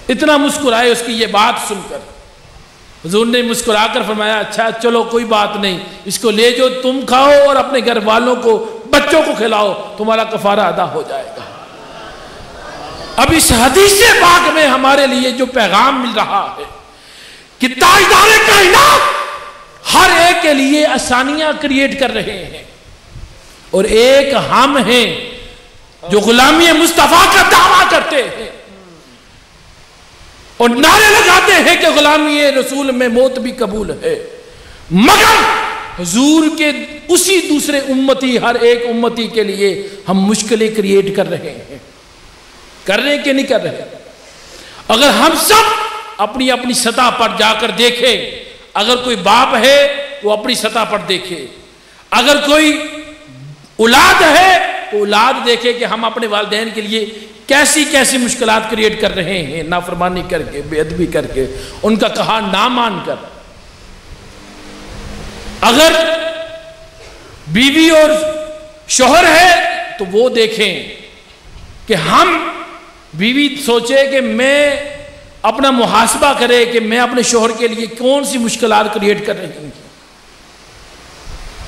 اتنا مسکرائے اس کی یہ بات سن کر۔ حضور نے مسکرا کر فرمایا اچھا چلو کوئی بات نہیں، اس کو لے جو، تم کھاؤ اور اپنے گھر والوں کو، بچوں کو کھلاؤ، تمہارا کفارہ ادا ہو جائے گا۔ اب اس حدیث پاک میں ہمارے لیے جو پیغام مل رہا ہے کہ تاجدار کائنات ہر ایک کے لیے آسانیاں کریٹ کر رہے ہیں، اور ایک ہم ہیں جو غلامی مصطفیٰ کا دعویٰ کرتے ہیں اور نعرے لگاتے ہیں کہ غلامی رسول میں موت بھی قبول ہے، مگر حضور کے اسی دوسرے امتی، ہر ایک امتی کے لیے ہم مشکلیں کریٹ کر رہے ہیں۔ کر رہے کہ نہیں کر رہے؟ اگر ہم سب اپنی اپنی سطح پر جا کر دیکھیں، اگر کوئی باپ ہے وہ اپنی سطح پر دیکھے، اگر کوئی اولاد ہے تو اولاد دیکھے کہ ہم اپنے والدین کے لیے کیسی کیسی مشکلات کریٹ کر رہے ہیں، نافرمانی کر کے، بے ادبی کر کے، ان کا کہا نہ مان کر۔ اگر بیوی اور شوہر ہے تو وہ دیکھیں کہ ہم، بیوی سوچے کہ میں اپنا محاسبہ کرے کہ میں اپنے شوہر کے لیے کون سی مشکلات کریٹ کر رہی ہوں،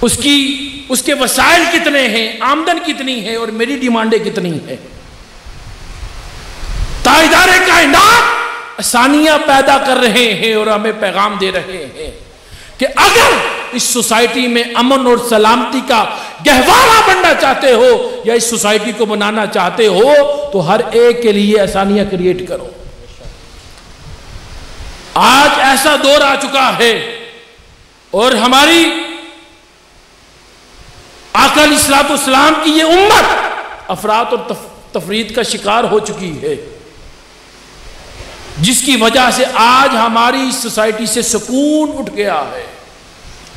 اس کے وسائل کتنے ہیں، آمدن کتنی ہے اور میری ڈیمانڈیں کتنی ہیں۔ تاجدار کائنات آسانیاں پیدا کر رہے ہیں اور ہمیں پیغام دے رہے ہیں کہ اگر اس سوسائٹی میں امن اور سلامتی کا گہوارہ بننا چاہتے ہو یا اس سوسائٹی کو بنانا چاہتے ہو تو ہر ایک کے لیے آسانیاں کریٹ کرو۔ آج ایسا دور آ چکا ہے اور ہماری آقا علیہ الصلوۃ والسلام کی یہ امت افراط اور تفریط کا شکار ہو چکی ہے، جس کی وجہ سے آج ہماری سوسائٹی سے سکون اٹھ گیا ہے،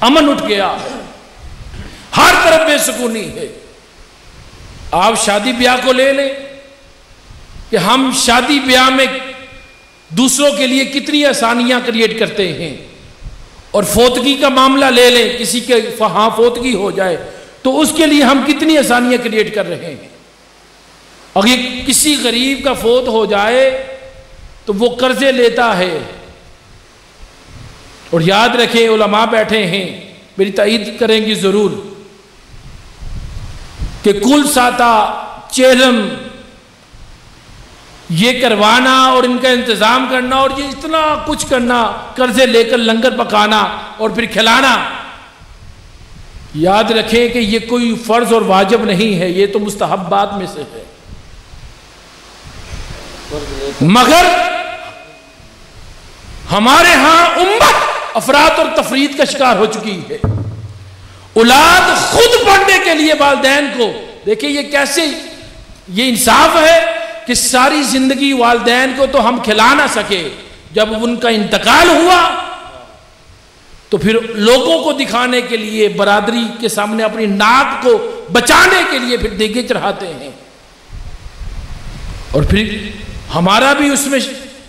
امن اٹھ گیا ہے، ہر طرف بے سکونی ہے۔ آپ شادی بیاہ کو لے لیں کہ ہم شادی بیاہ میں دوسروں کے لیے کتنی آسانیاں کریٹ کرتے ہیں، اور فوتگی کا معاملہ لے لیں، کسی کے ہاں فوتگی ہو جائے تو اس کے لیے ہم کتنی آسانیاں کریٹ کر رہے ہیں۔ اگر کسی غریب کا فوت ہو جائے تو وہ قرضے لیتا ہے، اور یاد رکھیں علماء بیٹھے ہیں، میری تائید کریں گی ضرور، کہ کل ساتا چیلم یہ کروانا اور ان کا انتظام کرنا اور یہ اتنا کچھ کرنا، قرضے لے کر لنگر پکانا اور پھر کھلانا، یاد رکھیں کہ یہ کوئی فرض اور واجب نہیں ہے، یہ تو مستحبات میں سے ہے۔ مگر ہمارے ہاں امت افراط اور تفریط کا شکار ہو چکی ہے۔ اولاد خود پڑھنے کے لیے والدین کو، دیکھیں یہ کیسے، یہ انصاف ہے کہ ساری زندگی والدین کو تو ہم کھلا نہ سکے، جب ان کا انتقال ہوا تو پھر لوگوں کو دکھانے کے لیے، برادری کے سامنے اپنی ناک کو بچانے کے لیے پھر دیگیں چڑھاتے ہیں، اور پھر ہمارا بھی اس میں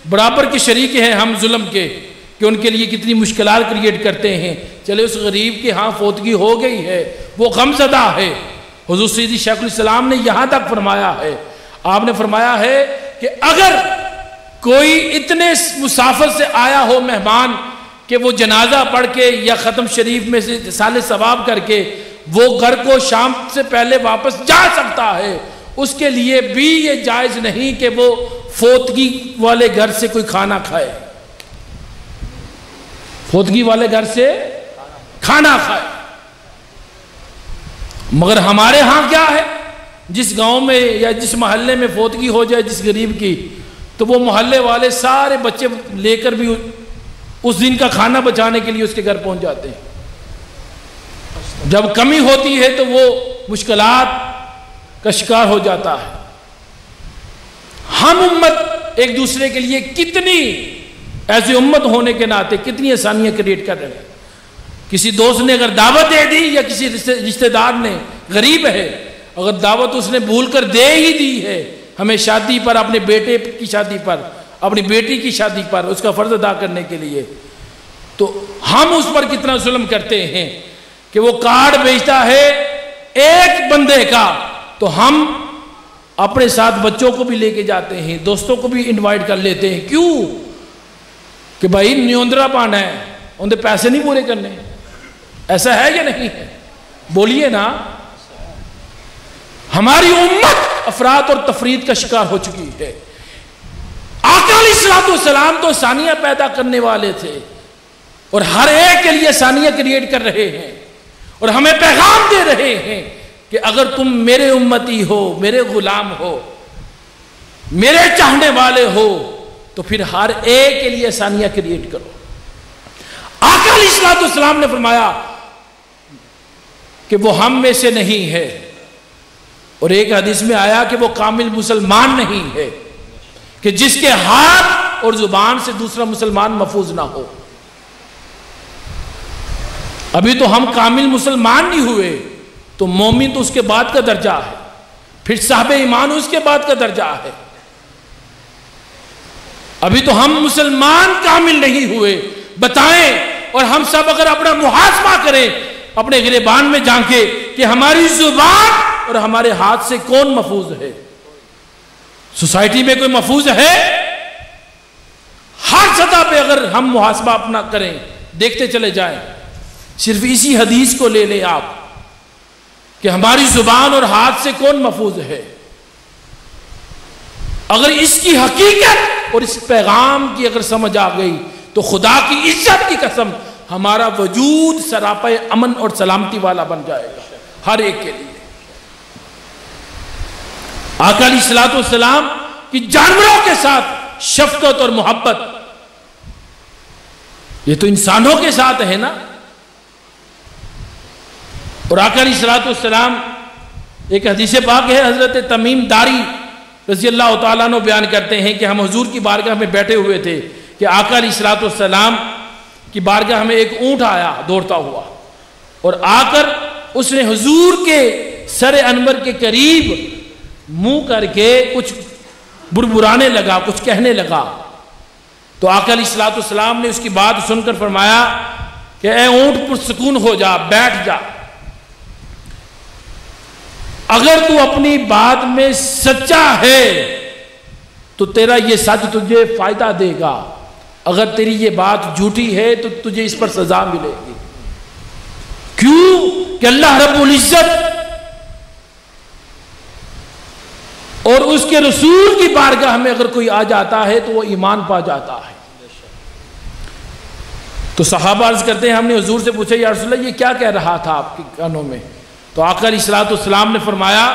برابر کے شریک ہیں ہم ظلم کے، کہ ان کے لیے کتنی مشکلات کریٹ کرتے ہیں۔ چلے اس غریب کے ہاں فوتگی ہو گئی ہے، وہ غم زدہ ہے، حضور سیدی شیخ الاسلام نے یہاں تک فرمایا ہے، آپ نے فرمایا ہے کہ اگر کوئی اتنے مسافر سے آیا ہو مہمان کہ وہ جنازہ پڑھ کے یا ختم شریف میں سے سال ثواب کر کے وہ گھر کو شام سے پہلے واپس جا سکتا ہے، اس کے لیے بھی یہ جائز نہیں کہ وہ فوتگی والے گھر سے کوئی کھانا کھائے، فوتگی والے گھر سے کھانا کھائے۔ مگر ہمارے ہاں کیا ہے، جس گاؤں میں یا جس محلے میں فوتگی ہو جائے جس غریب کی، تو وہ محلے والے سارے بچے لے کر بھی اس دن کا کھانا بچانے کے لیے اس کے گھر پہنچ جاتے ہیں۔ جب کمی ہوتی ہے تو وہ مشکلات کا شکار ہو جاتا ہے۔ ہم امت ایک دوسرے کے لیے کتنی، ایسی امت ہونے کے ناطے کتنی آسانیاں کریٹ کر رہے ہیں۔ کسی دوست نے اگر دعوت دے دی یا کسی رشتہ دار نے، غریب ہے، اگر دعوت اس نے بھول کر دے ہی دی ہے، ہمیں شادی پر، اپنے بیٹے کی شادی پر، اپنی بیٹی کی شادی پر اس کا فرض ادا کرنے کے لیے، تو ہم اس پر کتنا ظلم کرتے ہیں کہ وہ کارڈ بھیجتا ہے ایک بندے کا، تو ہم اپنے ساتھ بچوں کو بھی لے کے جاتے ہیں، دوستوں کو بھی انوائٹ کر لیتے ہیں۔ کیوں؟ کہ بھائی نیوندرا پانا ہے، ان دے پیسے نہیں پورے کرنے۔ ایسا ہے یا نہیں ہے؟ بولیے نا۔ ہماری امت افراط اور تفریط کا شکار ہو چکی ہے۔ آقا علیہ الصلوۃ والسلام تو آسانیاں پیدا کرنے والے تھے، اور ہر ایک کے لیے آسانیاں کریٹ کر رہے ہیں، اور ہمیں پیغام دے رہے ہیں کہ اگر تم میرے امتی ہو، میرے غلام ہو، میرے چاہنے والے ہو، تو پھر ہر ایک کے لیے آسانیاں کریٹ کرو۔ آقا علیہ الصلوۃ والسلام نے فرمایا کہ وہ ہم میں سے نہیں ہے، اور ایک حدیث میں آیا کہ وہ کامل مسلمان نہیں ہے کہ جس کے ہاتھ اور زبان سے دوسرا مسلمان محفوظ نہ ہو۔ ابھی تو ہم کامل مسلمان نہیں ہوئے، تو مومن تو اس کے بعد کا درجہ ہے، پھر صاحب ایمان اس کے بعد کا درجہ ہے۔ ابھی تو ہم مسلمان کامل نہیں ہوئے۔ بتائیں، اور ہم سب اگر اپنا محاسبہ کریں، اپنے گریبان میں جھانکے کہ ہماری زبان اور ہمارے ہاتھ سے کون محفوظ ہے؟ سوسائٹی میں کوئی محفوظ ہے؟ ہر سطح پہ اگر ہم محاسبہ اپنا کریں، دیکھتے چلے جائیں، صرف اسی حدیث کو لے لیں آپ کہ ہماری زبان اور ہاتھ سے کون محفوظ ہے۔ اگر اس کی حقیقت اور اس پیغام کی اگر سمجھ آ گئی تو خدا کی عزت کی قسم ہمارا وجود سراپا امن اور سلامتی والا بن جائے گا ہر ایک کے لیے۔ آقا علیہ الصلوۃ والسلام کی جانوروں کے ساتھ شفقت اور محبت، یہ تو انسانوں کے ساتھ ہے نا. اور آقا علیہ الصلوۃ والسلام، ایک حدیث پاک ہے، حضرت تمیم داری رضی اللہ تعالیٰ عنہ بیان کرتے ہیں کہ ہم حضور کی بارگاہ میں بیٹھے ہوئے تھے کہ آقا علیہ الصلوۃ والسلام کی بارگاہ میں ایک اونٹ آیا دوڑتا ہوا، اور آ کر اس نے حضور کے سر انور کے قریب منہ کر کے کچھ بربرانے لگا، کچھ کہنے لگا. تو آقا علیہ الصلوۃ والسلام نے اس کی بات سن کر فرمایا کہ اے اونٹ پرسکون ہو جا، بیٹھ جا. اگر تو اپنی بات میں سچا ہے تو تیرا یہ سچ تجھے فائدہ دے گا، اگر تیری یہ بات جھوٹی ہے تو تجھے اس پر سزا ملے گی. کیوں کہ اللہ رب العزت اور اس کے رسول کی بارگاہ میں اگر کوئی آ جاتا ہے تو وہ ایمان پا جاتا ہے. تو صحابہ عرض کرتے ہیں ہم نے حضور سے پوچھا یا رسول اللہ یہ کیا کہہ رہا تھا آپ کے کانوں میں؟ تو آقا علیہ الصلوۃ والسلام نے فرمایا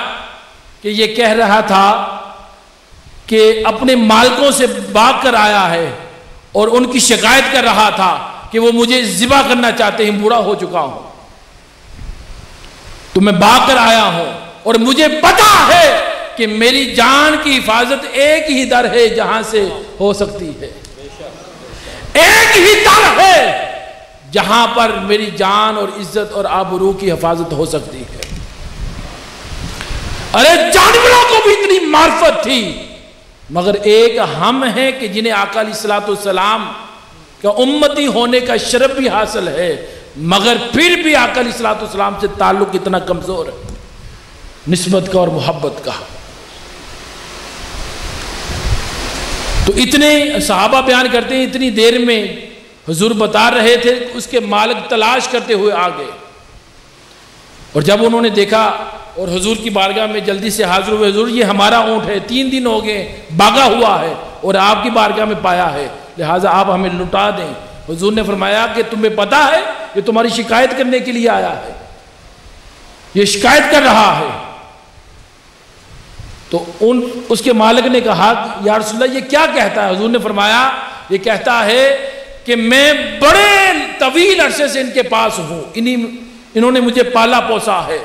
کہ یہ کہہ رہا تھا کہ اپنے مالکوں سے بھاگ کر آیا ہے اور ان کی شکایت کر رہا تھا کہ وہ مجھے ذبح کرنا چاہتے ہیں، بوڑھا ہو چکا ہوں تو میں بھاگ کر آیا ہوں، اور مجھے پتا ہے کہ میری جان کی حفاظت ایک ہی در ہے جہاں سے ہو سکتی ہے، ایک ہی در ہے جہاں پر میری جان اور عزت اور آبرو کی حفاظت ہو سکتی ہے. ارے جانوروں کو بھی اتنی معرفت تھی، مگر ایک ہم ہیں کہ جنہیں آقا علیہ الصلوۃ والسلام کا امتی ہونے کا شرف بھی حاصل ہے، مگر پھر بھی آقا علیہ الصلوۃ والسلام سے تعلق اتنا کمزور ہے، نسبت کا اور محبت کا. تو اتنے صحابہ بیان کرتے ہیں اتنی دیر میں حضور بتا رہے تھے، اس کے مالک تلاش کرتے ہوئے آ گئے، اور جب انہوں نے دیکھا اور حضور کی بارگاہ میں جلدی سے حاضر ہوئے، حضور یہ ہمارا اونٹ ہے، 3 دن ہو گئے بھاگا ہوا ہے اور آپ کی بارگاہ میں پایا ہے، لہٰذا آپ ہمیں لٹا دیں. حضور نے فرمایا کہ تمہیں پتا ہے یہ تمہاری شکایت کرنے کے لیے آیا ہے، یہ شکایت کر رہا ہے. تو اس کے مالک نے کہا یا رسول اللہ یہ کیا کہتا ہے؟ حضور نے فرمایا یہ کہتا ہے کہ میں بڑے طویل عرصے سے ان کے پاس ہوں، انہوں نے مجھے پالا پوسا ہے،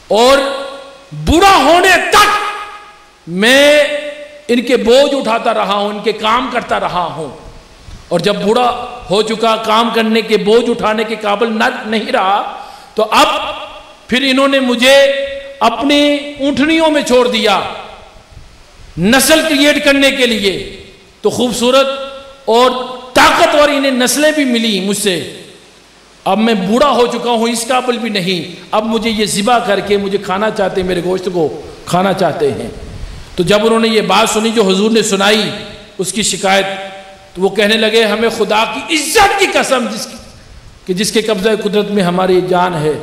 اور بوڑھا ہونے تک میں ان کے بوجھ اٹھاتا رہا ہوں، ان کے کام کرتا رہا ہوں، اور جب بوڑھا ہو چکا، کام کرنے کے بوجھ اٹھانے کے قابل نہیں رہا، تو اب پھر انہوں نے مجھے اپنی اونٹنیوں میں چھوڑ دیا نسل کریٹ کرنے کے لیے. تو خوبصورت اور طاقتور انہیں نسلیں بھی ملی مجھ سے. اب میں بوڑھا ہو چکا ہوں، اس قابل بھی نہیں، اب مجھے یہ ذبح کر کے مجھے کھانا چاہتے ہیں، میرے گوشت کو کھانا چاہتے ہیں. تو جب انہوں نے یہ بات سنی جو حضور نے سنائی اس کی شکایت، تو وہ کہنے لگے ہمیں خدا کی عزت کی قسم جس کے قبضہ قدرت میں ہماری جان ہے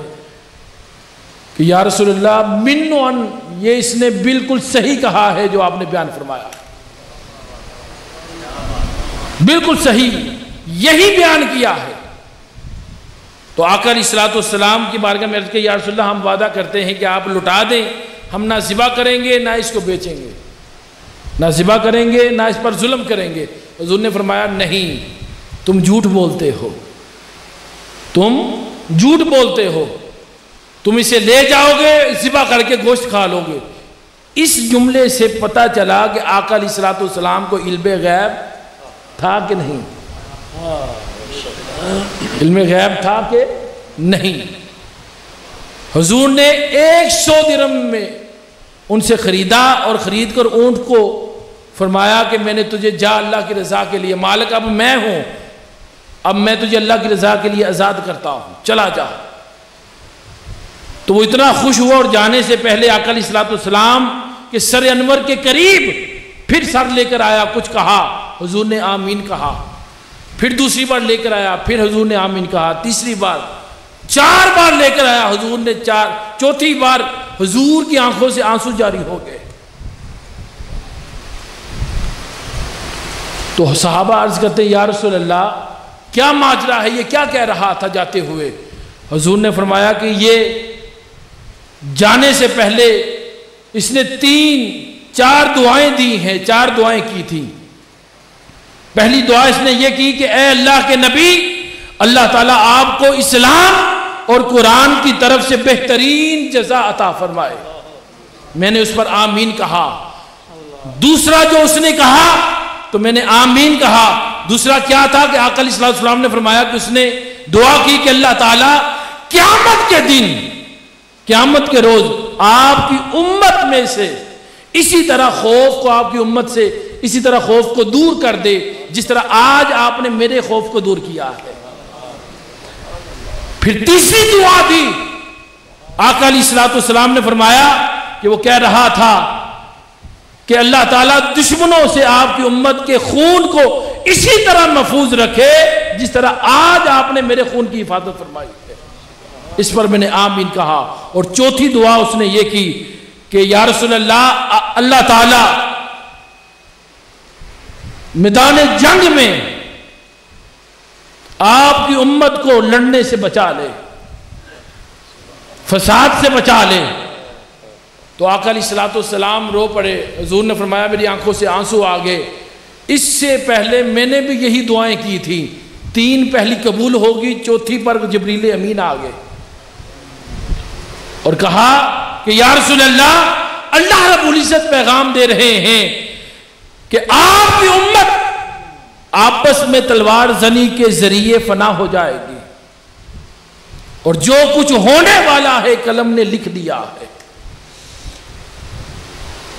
کہ یا رسول اللہ من و ان، یہ اس نے بالکل صحیح کہا ہے جو آپ نے بیان فرمایا، بالکل صحیح یہی بیان کیا ہے. تو آقا علیہ الصلوۃ والسلام کی بارگاہ میں عرض کہ یا رسول اللہ ہم وعدہ کرتے ہیں کہ آپ لٹا دیں، ہم نہ ذبح کریں گے نہ اس کو بیچیں گے، نہ ذبح کریں گے نہ اس پر ظلم کریں گے. حضور نے فرمایا نہیں، تم جھوٹ بولتے ہو، تم جھوٹ بولتے ہو، تم اسے لے جاؤ گے ذبح کر کے گوشت کھا لو گے. اس جملے سے پتہ چلا کہ آقا علیہ الصلوۃ والسلام کو علم غیب تھا کہ نہیں، علم غیب تھا کہ نہیں. حضور نے 100 درہم میں ان سے خریدا اور خرید کر اونٹ کو فرمایا کہ میں نے تجھے جا اللہ کی رضا کے لیے، مالک اب میں ہوں، اب میں تجھے اللہ کی رضا کے لیے آزاد کرتا ہوں، چلا جا. تو وہ اتنا خوش ہوا اور جانے سے پہلے آقا علیہ الصلوۃ والسلام کے سر انور کے قریب پھر سر لے کر آیا، کچھ کہا، حضور نے آمین کہا. پھر دوسری بار لے کر آیا، پھر حضور نے آمین کہا. تیسری بار، 4 بار لے کر آیا حضور نے، چوتھی بار حضور کی آنکھوں سے آنسو جاری ہو گئے. تو صحابہ عرض کرتے یا رسول اللہ کیا ماجرا ہے، یہ کیا کہہ رہا تھا جاتے ہوئے؟ حضور نے فرمایا کہ یہ جانے سے پہلے اس نے 3-4 دعائیں دی ہیں، 4 دعائیں کی تھی. پہلی دعا اس نے یہ کی کہ اے اللہ کے نبی، اللہ تعالیٰ آپ کو اسلام اور قرآن کی طرف سے بہترین جزا عطا فرمائے۔ میں نے اس پر آمین کہا۔ دوسرا جو اس نے کہا تو میں نے آمین کہا۔ دوسرا کیا تھا کہ آقا علیہ السلام نے فرمایا کہ اس نے دعا کی کہ اللہ تعالیٰ قیامت کے دن، قیامت کے روز آپ کی امت میں سے اسی طرح خوف کو، آپ کی امت سے اسی طرح خوف کو دور کر دے جس طرح آج آپ نے میرے خوف کو دور کیا ہے۔ پھر تیسری دعا تھی، آقا علیہ السلام نے فرمایا کہ وہ کہہ رہا تھا کہ اللہ تعالیٰ دشمنوں سے آپ کی امت کے خون کو اسی طرح محفوظ رکھے جس طرح آج آپ نے میرے خون کی حفاظت فرمائی ہے۔ اس پر میں نے آمین کہا۔ اور چوتھی دعا اس نے یہ کی کہ یا رسول اللہ، اللہ تعالیٰ میدان جنگ میں آپ کی امت کو لڑنے سے بچا لے، فساد سے بچا لے۔ تو آقا علیہ السلام رو پڑے۔ حضور نے فرمایا میری آنکھوں سے آنسو آ گئے، اس سے پہلے میں نے بھی یہی دعائیں کی تھی، 3 پہلی قبول ہوگی، چوتھی پر جبریل امین آ گئے اور کہا کہ یا رسول اللہ، اللہ رب العزت پیغام دے رہے ہیں کہ آپ کی امت آپس میں تلوار زنی کے ذریعے فنا ہو جائے گی، اور جو کچھ ہونے والا ہے قلم نے لکھ دیا ہے۔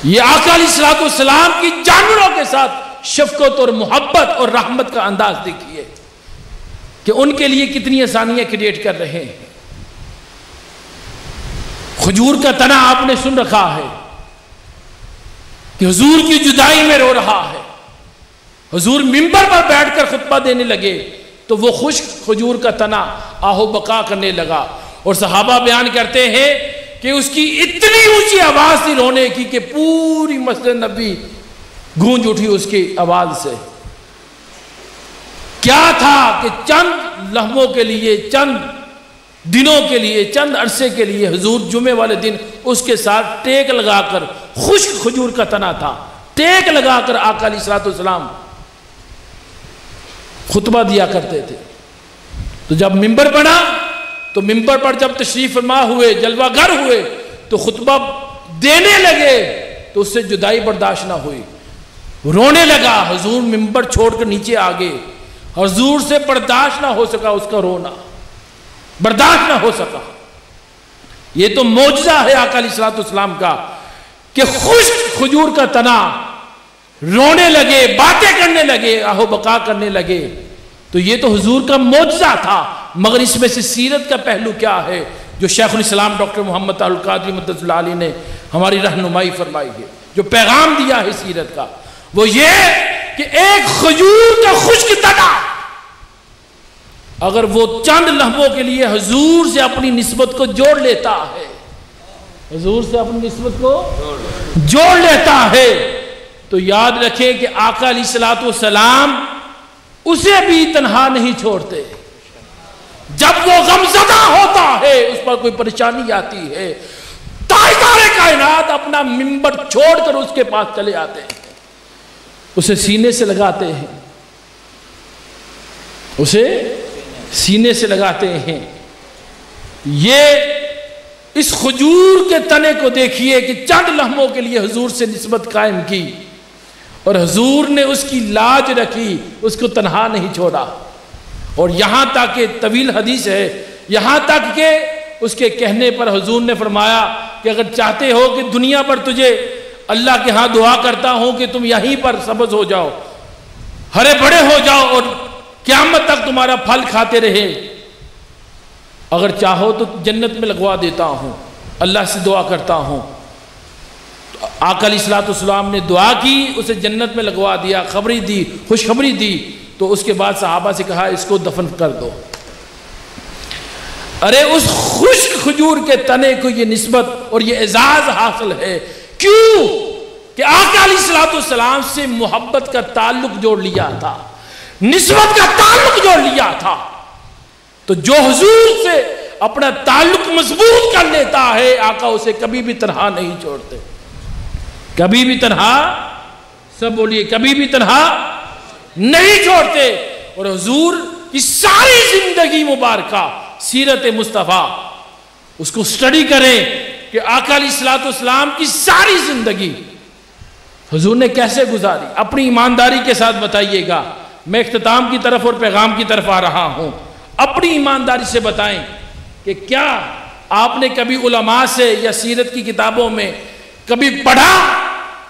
یہ آقا علیہ السلام کی جانوروں کے ساتھ شفقت اور محبت اور رحمت کا انداز دیکھیے کہ ان کے لیے کتنی آسانیاں کریٹ کر رہے ہیں۔ کھجور کا تنا آپ نے سن رکھا ہے کہ حضور کی جدائی میں رو رہا ہے۔ حضور منبر پر بیٹھ کر خطبہ دینے لگے تو وہ خشک کھجور کا تنا آہو بقا کرنے لگا، اور صحابہ بیان کرتے ہیں کہ اس کی اتنی اونچی آواز تھی رونے کی کہ پوری مسجد نبی گونج اٹھی اس کی آواز سے۔ کیا تھا کہ چند لمحوں کے لیے، چند دنوں کے لیے، چند عرصے کے لیے حضور جمعے والے دن اس کے ساتھ ٹیک لگا کر، خشک کھجور کا تنا تھا، ٹیک لگا کر آقا علیہ السلام خطبہ دیا کرتے تھے۔ تو جب منبر بنا تو منبر پر جب تشریف فرما ہوئے، جلوہ گر ہوئے تو خطبہ دینے لگے تو اس سے جدائی برداشت نہ ہوئی، رونے لگا۔ حضور منبر چھوڑ کر نیچے آ گئے، حضور سے برداشت نہ ہو سکا اس کا رونا، برداشت نہ ہو سکا۔ یہ تو معجزہ ہے آقا علیہ السلام کا کہ خشک کھجور کا تنا رونے لگے، باتیں کرنے لگے، آہو بقا کرنے لگے۔ تو یہ تو حضور کا معجزہ تھا، مگر اس میں سے سیرت کا پہلو کیا ہے جو شیخ الاسلام ڈاکٹر محمد القادری مدد اللہ علیہ نے ہماری رہنمائی فرمائی ہے، جو پیغام دیا ہے سیرت کا، وہ یہ کہ ایک کھجور کا خشک تنا اگر وہ چند لمحوں کے لیے حضور سے اپنی نسبت کو جوڑ لیتا ہے، حضور سے اپنی نسبت کو جوڑ لیتا ہے، تو یاد رکھیں کہ آقا علیہ السلام اسے بھی تنہا نہیں چھوڑتے۔ جب وہ غمزدہ ہوتا ہے، اس پر کوئی پریشانی آتی ہے، تاجدار کائنات اپنا منبر چھوڑ کر اس کے پاس چلے آتے ہیں، اسے سینے سے لگاتے ہیں، اسے سینے سے لگاتے ہیں۔ یہ اس کھجور کے تنے کو دیکھیے کہ چند لمحوں کے لیے حضور سے نسبت قائم کی، اور حضور نے اس کی لاج رکھی، اس کو تنہا نہیں چھوڑا۔ اور یہاں تک کہ طویل حدیث ہے، یہاں تک کہ اس کے کہنے پر حضور نے فرمایا کہ اگر چاہتے ہو کہ دنیا پر تجھے اللہ کے ہاں دعا کرتا ہوں کہ تم یہیں پر سبز ہو جاؤ، ہرے بڑے ہو جاؤ اور قیامت تک تمہارا پھل کھاتے رہے، اگر چاہو تو جنت میں لگوا دیتا ہوں، اللہ سے دعا کرتا ہوں۔ آقا علیہ السلام نے دعا کی، اسے جنت میں لگوا دیا، خبری دی، خوشخبری دی۔ تو اس کے بعد صحابہ سے کہا اس کو دفن کر دو۔ ارے اس خشک کھجور کے تنے کو یہ نسبت اور یہ اعزاز حاصل ہے، کیوں کہ آقا علیہ السلام سے محبت کا تعلق جوڑ لیا تھا، نسبت کا تعلق جوڑ لیا تھا۔ تو جو حضور سے اپنا تعلق مضبوط کر لیتا ہے، آقا اسے کبھی بھی تنہا نہیں چھوڑتے، کبھی بھی تنہا، سب بولیے کبھی بھی تنہا نہیں چھوڑتے. اور حضور کی ساری زندگی مبارکہ سیرت مصطفیٰ اس کو سٹڈی کریں کہ آقا علیہ الصلوۃ والسلام کی ساری زندگی حضور نے کیسے گزاری. اپنی ایمانداری کے ساتھ بتائیے گا. میں اختتام کی طرف اور پیغام کی طرف آ رہا ہوں. اپنی ایمانداری سے بتائیں کہ کیا آپ نے کبھی علماء سے یا سیرت کی کتابوں میں کبھی پڑھا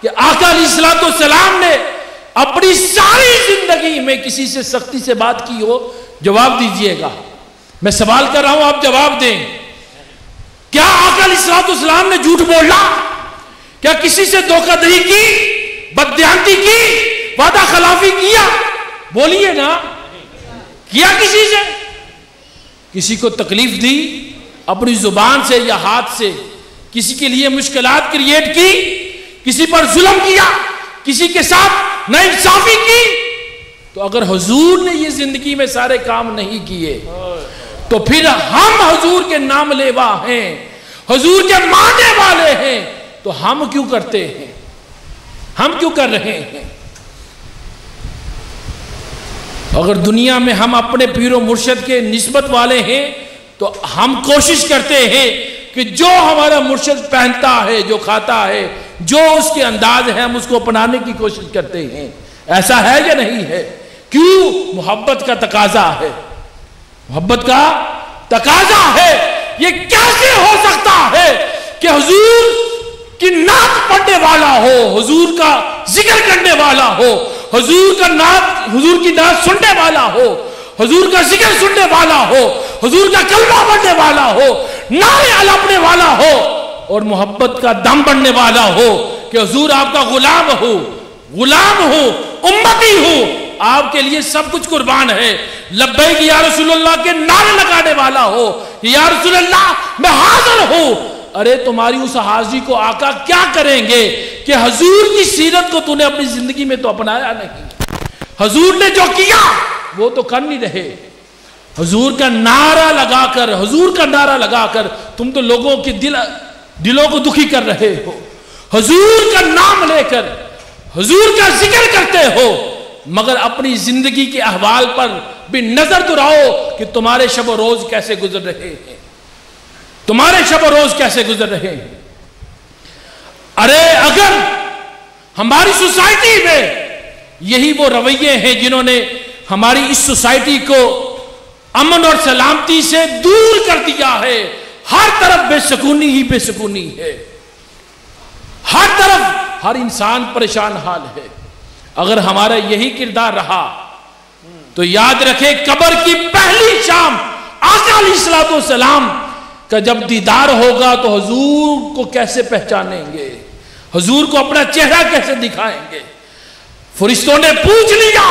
کہ آقا علیہ الصلوۃ والسلام نے اپنی ساری زندگی میں کسی سے سختی سے بات کی ہو؟ جواب دیجئے گا. میں سوال کر رہا ہوں، آپ جواب دیں. کیا آقا علیہ الصلوۃ والسلام نے جھوٹ بولا؟ کیا کسی سے دھوکہ دہی کی، بددیانتی کی، وعدہ خلافی کیا؟ بولیے نا. کیا کسی سے؟ کسی کو تکلیف دی اپنی زبان سے یا ہاتھ سے؟ کسی کے لیے مشکلات کریٹ کی؟ کسی پر ظلم کیا؟ کسی کے ساتھ ناانصافی کی؟ تو اگر حضور نے یہ زندگی میں سارے کام نہیں کیے تو پھر ہم حضور کے نام لیوا ہیں، حضور کے ماننے والے ہیں، تو ہم کیوں کرتے ہیں؟ ہم کیوں کر رہے ہیں؟ اگر دنیا میں ہم اپنے پیر و مرشد کے نسبت والے ہیں تو ہم کوشش کرتے ہیں کہ جو ہمارا مرشد پہنتا ہے، جو کھاتا ہے، جو اس کے انداز ہے، ہم اس کو اپنانے کی کوشش کرتے ہیں. ایسا ہے یا نہیں ہے؟ کیوں؟ محبت کا تقاضا ہے. محبت کا تقاضا ہے. یہ کیسے ہو سکتا ہے کہ حضور کی نعت پڑھنے والا ہو، حضور کا ذکر کرنے والا ہو، حضور کی نعت سننے والا ہو، حضور کا ذکر سننے والا ہو، حضور کا کلمہ پڑھنے والا ہو، نعرے الپنے والا ہو، اور محبت کا دم بڑھنے والا ہو کہ حضور آپ کا غلام ہو، امتی ہو، آپ کے لیے سب کچھ قربان ہے، لبیک یا رسول اللہ کے نعرے لگانے والا ہو، یا رسول اللہ میں حاضر ہوں. ارے تمہاری اس حاضری کو آقا کیا کریں گے کہ حضور کی سیرت کو تو نے اپنی زندگی میں تو اپنایا نہیں. حضور نے جو کیا وہ تو کر نہیں رہے. حضور کا نعرہ لگا کر تم تو لوگوں کے دلوں کو دکھی کر رہے ہو. حضور کا نام لے کر حضور کا ذکر کرتے ہو، مگر اپنی زندگی کے احوال پر بھی نظر دراؤ کہ تمہارے شب و روز کیسے گزر رہے ہیں. ارے اگر ہماری سوسائٹی میں یہی وہ رویے ہیں جنہوں نے ہماری اس سوسائٹی کو امن اور سلامتی سے دور کر دیا ہے، ہر طرف بے سکونی ہی بے سکونی ہے، ہر طرف ہر انسان پریشان حال ہے. اگر ہمارا یہی کردار رہا تو یاد رکھے قبر کی پہلی شام آقا علیہ الصلوۃ والسلام کا جب دیدار ہوگا تو حضور کو کیسے پہچانیں گے، حضور کو اپنا چہرہ کیسے دکھائیں گے. فرشتوں نے پوچھ لیا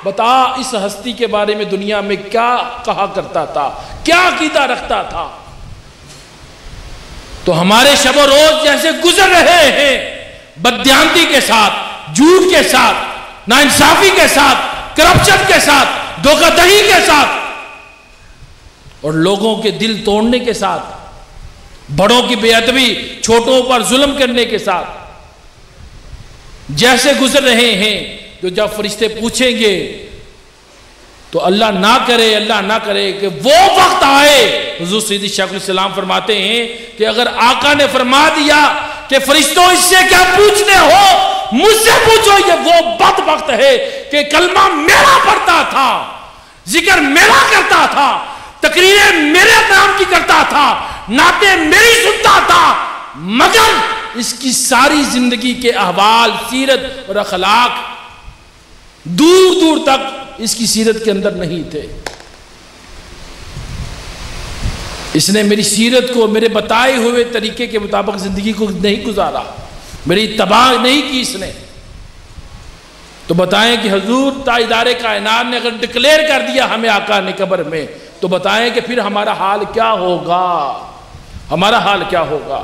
بتا اس ہستی کے بارے میں دنیا میں کیا کہا کرتا تھا، کیا عقیدہ رکھتا تھا. تو ہمارے شب و روز جیسے گزر رہے ہیں بددیانتی کے ساتھ، جھوٹ کے ساتھ، ناانصافی کے ساتھ، کرپشن کے ساتھ، دھوکہ دہی کے ساتھ، اور لوگوں کے دل توڑنے کے ساتھ، بڑوں کی بے ادبی، چھوٹوں پر ظلم کرنے کے ساتھ جیسے گزر رہے ہیں، تو جب فرشتے پوچھیں گے تو اللہ نہ کرے کہ وہ وقت آئے. حضور سیدی شیخ الاسلام فرماتے ہیں کہ اگر آقا نے فرما دیا کہ فرشتوں اس سے کیا پوچھنے ہو، مجھ سے پوچھو، یہ وہ بد وقت ہے کہ کلمہ میرا پڑھتا تھا، ذکر میرا کرتا تھا، تقریریں میرے نام کی کرتا تھا، نعتیں میری سنتا تھا، مگر اس کی ساری زندگی کے احوال، سیرت اور اخلاق دور دور تک اس کی سیرت کے اندر نہیں تھے. اس نے میری سیرت کو میرے بتائے ہوئے طریقے کے مطابق زندگی کو نہیں گزارا، میری اتباع نہیں کی اس نے. تو بتائیں کہ حضور تاجدار کائنات نے اگر ڈکلیئر کر دیا ہمیں آقا نے قبر میں، تو بتائیں کہ پھر ہمارا حال کیا ہوگا، ہمارا حال کیا ہوگا.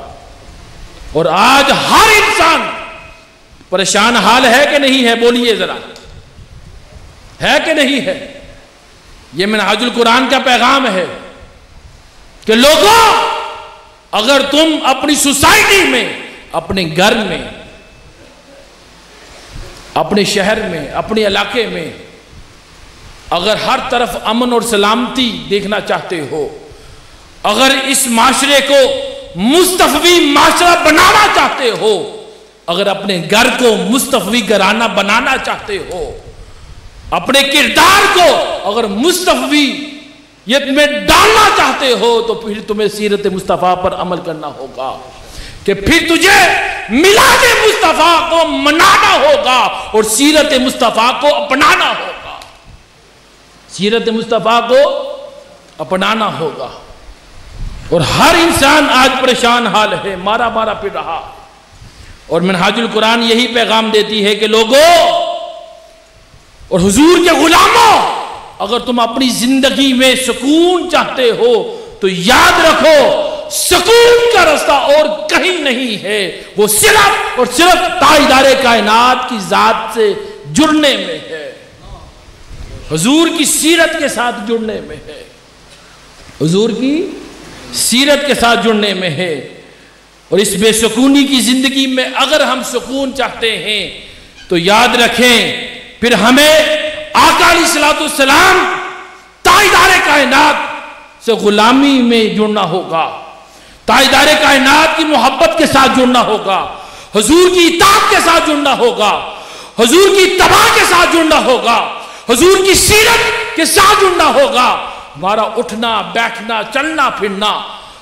اور آج ہر انسان پریشان حال ہے کہ نہیں ہے؟ بولیے ذرا، ہے کہ نہیں ہے؟ یہ منہاج القرآن کا پیغام ہے کہ لوگوں، اگر تم اپنی سوسائٹی میں، اپنے گھر میں، اپنے شہر میں، اپنے علاقے میں اگر ہر طرف امن اور سلامتی دیکھنا چاہتے ہو، اگر اس معاشرے کو مصطفی معاشرہ بنانا چاہتے ہو، اگر اپنے گھر کو مصطفی گھرانہ بنانا چاہتے ہو، اپنے کردار کو اگر مصطفیت میں ڈالنا چاہتے ہو، تو پھر تمہیں سیرت مصطفیٰ پر عمل کرنا ہوگا، کہ پھر تجھے میلاد مصطفیٰ کو منانا ہوگا اور سیرت مصطفیٰ کو اپنانا ہوگا، سیرت مصطفیٰ کو اپنانا ہوگا۔ اور ہر انسان آج پریشان حال ہے، مارا مارا پھر رہا، اور منہاج القرآن یہی پیغام دیتی ہے کہ لوگوں اور حضور کے غلاموں، اگر تم اپنی زندگی میں سکون چاہتے ہو تو یاد رکھو سکون کا راستہ اور کہیں نہیں ہے، وہ صرف اور صرف تاجدار کائنات کی ذات سے جڑنے میں ہے، حضور کی سیرت کے ساتھ جڑنے میں ہے، حضور کی سیرت کے ساتھ جڑنے میں ہے۔ اور اس بے سکونی کی زندگی میں اگر ہم سکون چاہتے ہیں تو یاد رکھیں پھر ہمیں آقا علیہ الصلوۃ والسلام تاجدار کائنات سے غلامی میں جڑنا ہوگا، تاجدار کائنات کی محبت کے ساتھ جڑنا ہوگا، حضور کی اطاعت کے ساتھ جڑنا ہوگا، حضور کی اتباع کے ساتھ جڑنا ہوگا، حضور کی سیرت کے ساتھ جڑنا ہوگا۔ ہمارا اٹھنا بیٹھنا چلنا پھرنا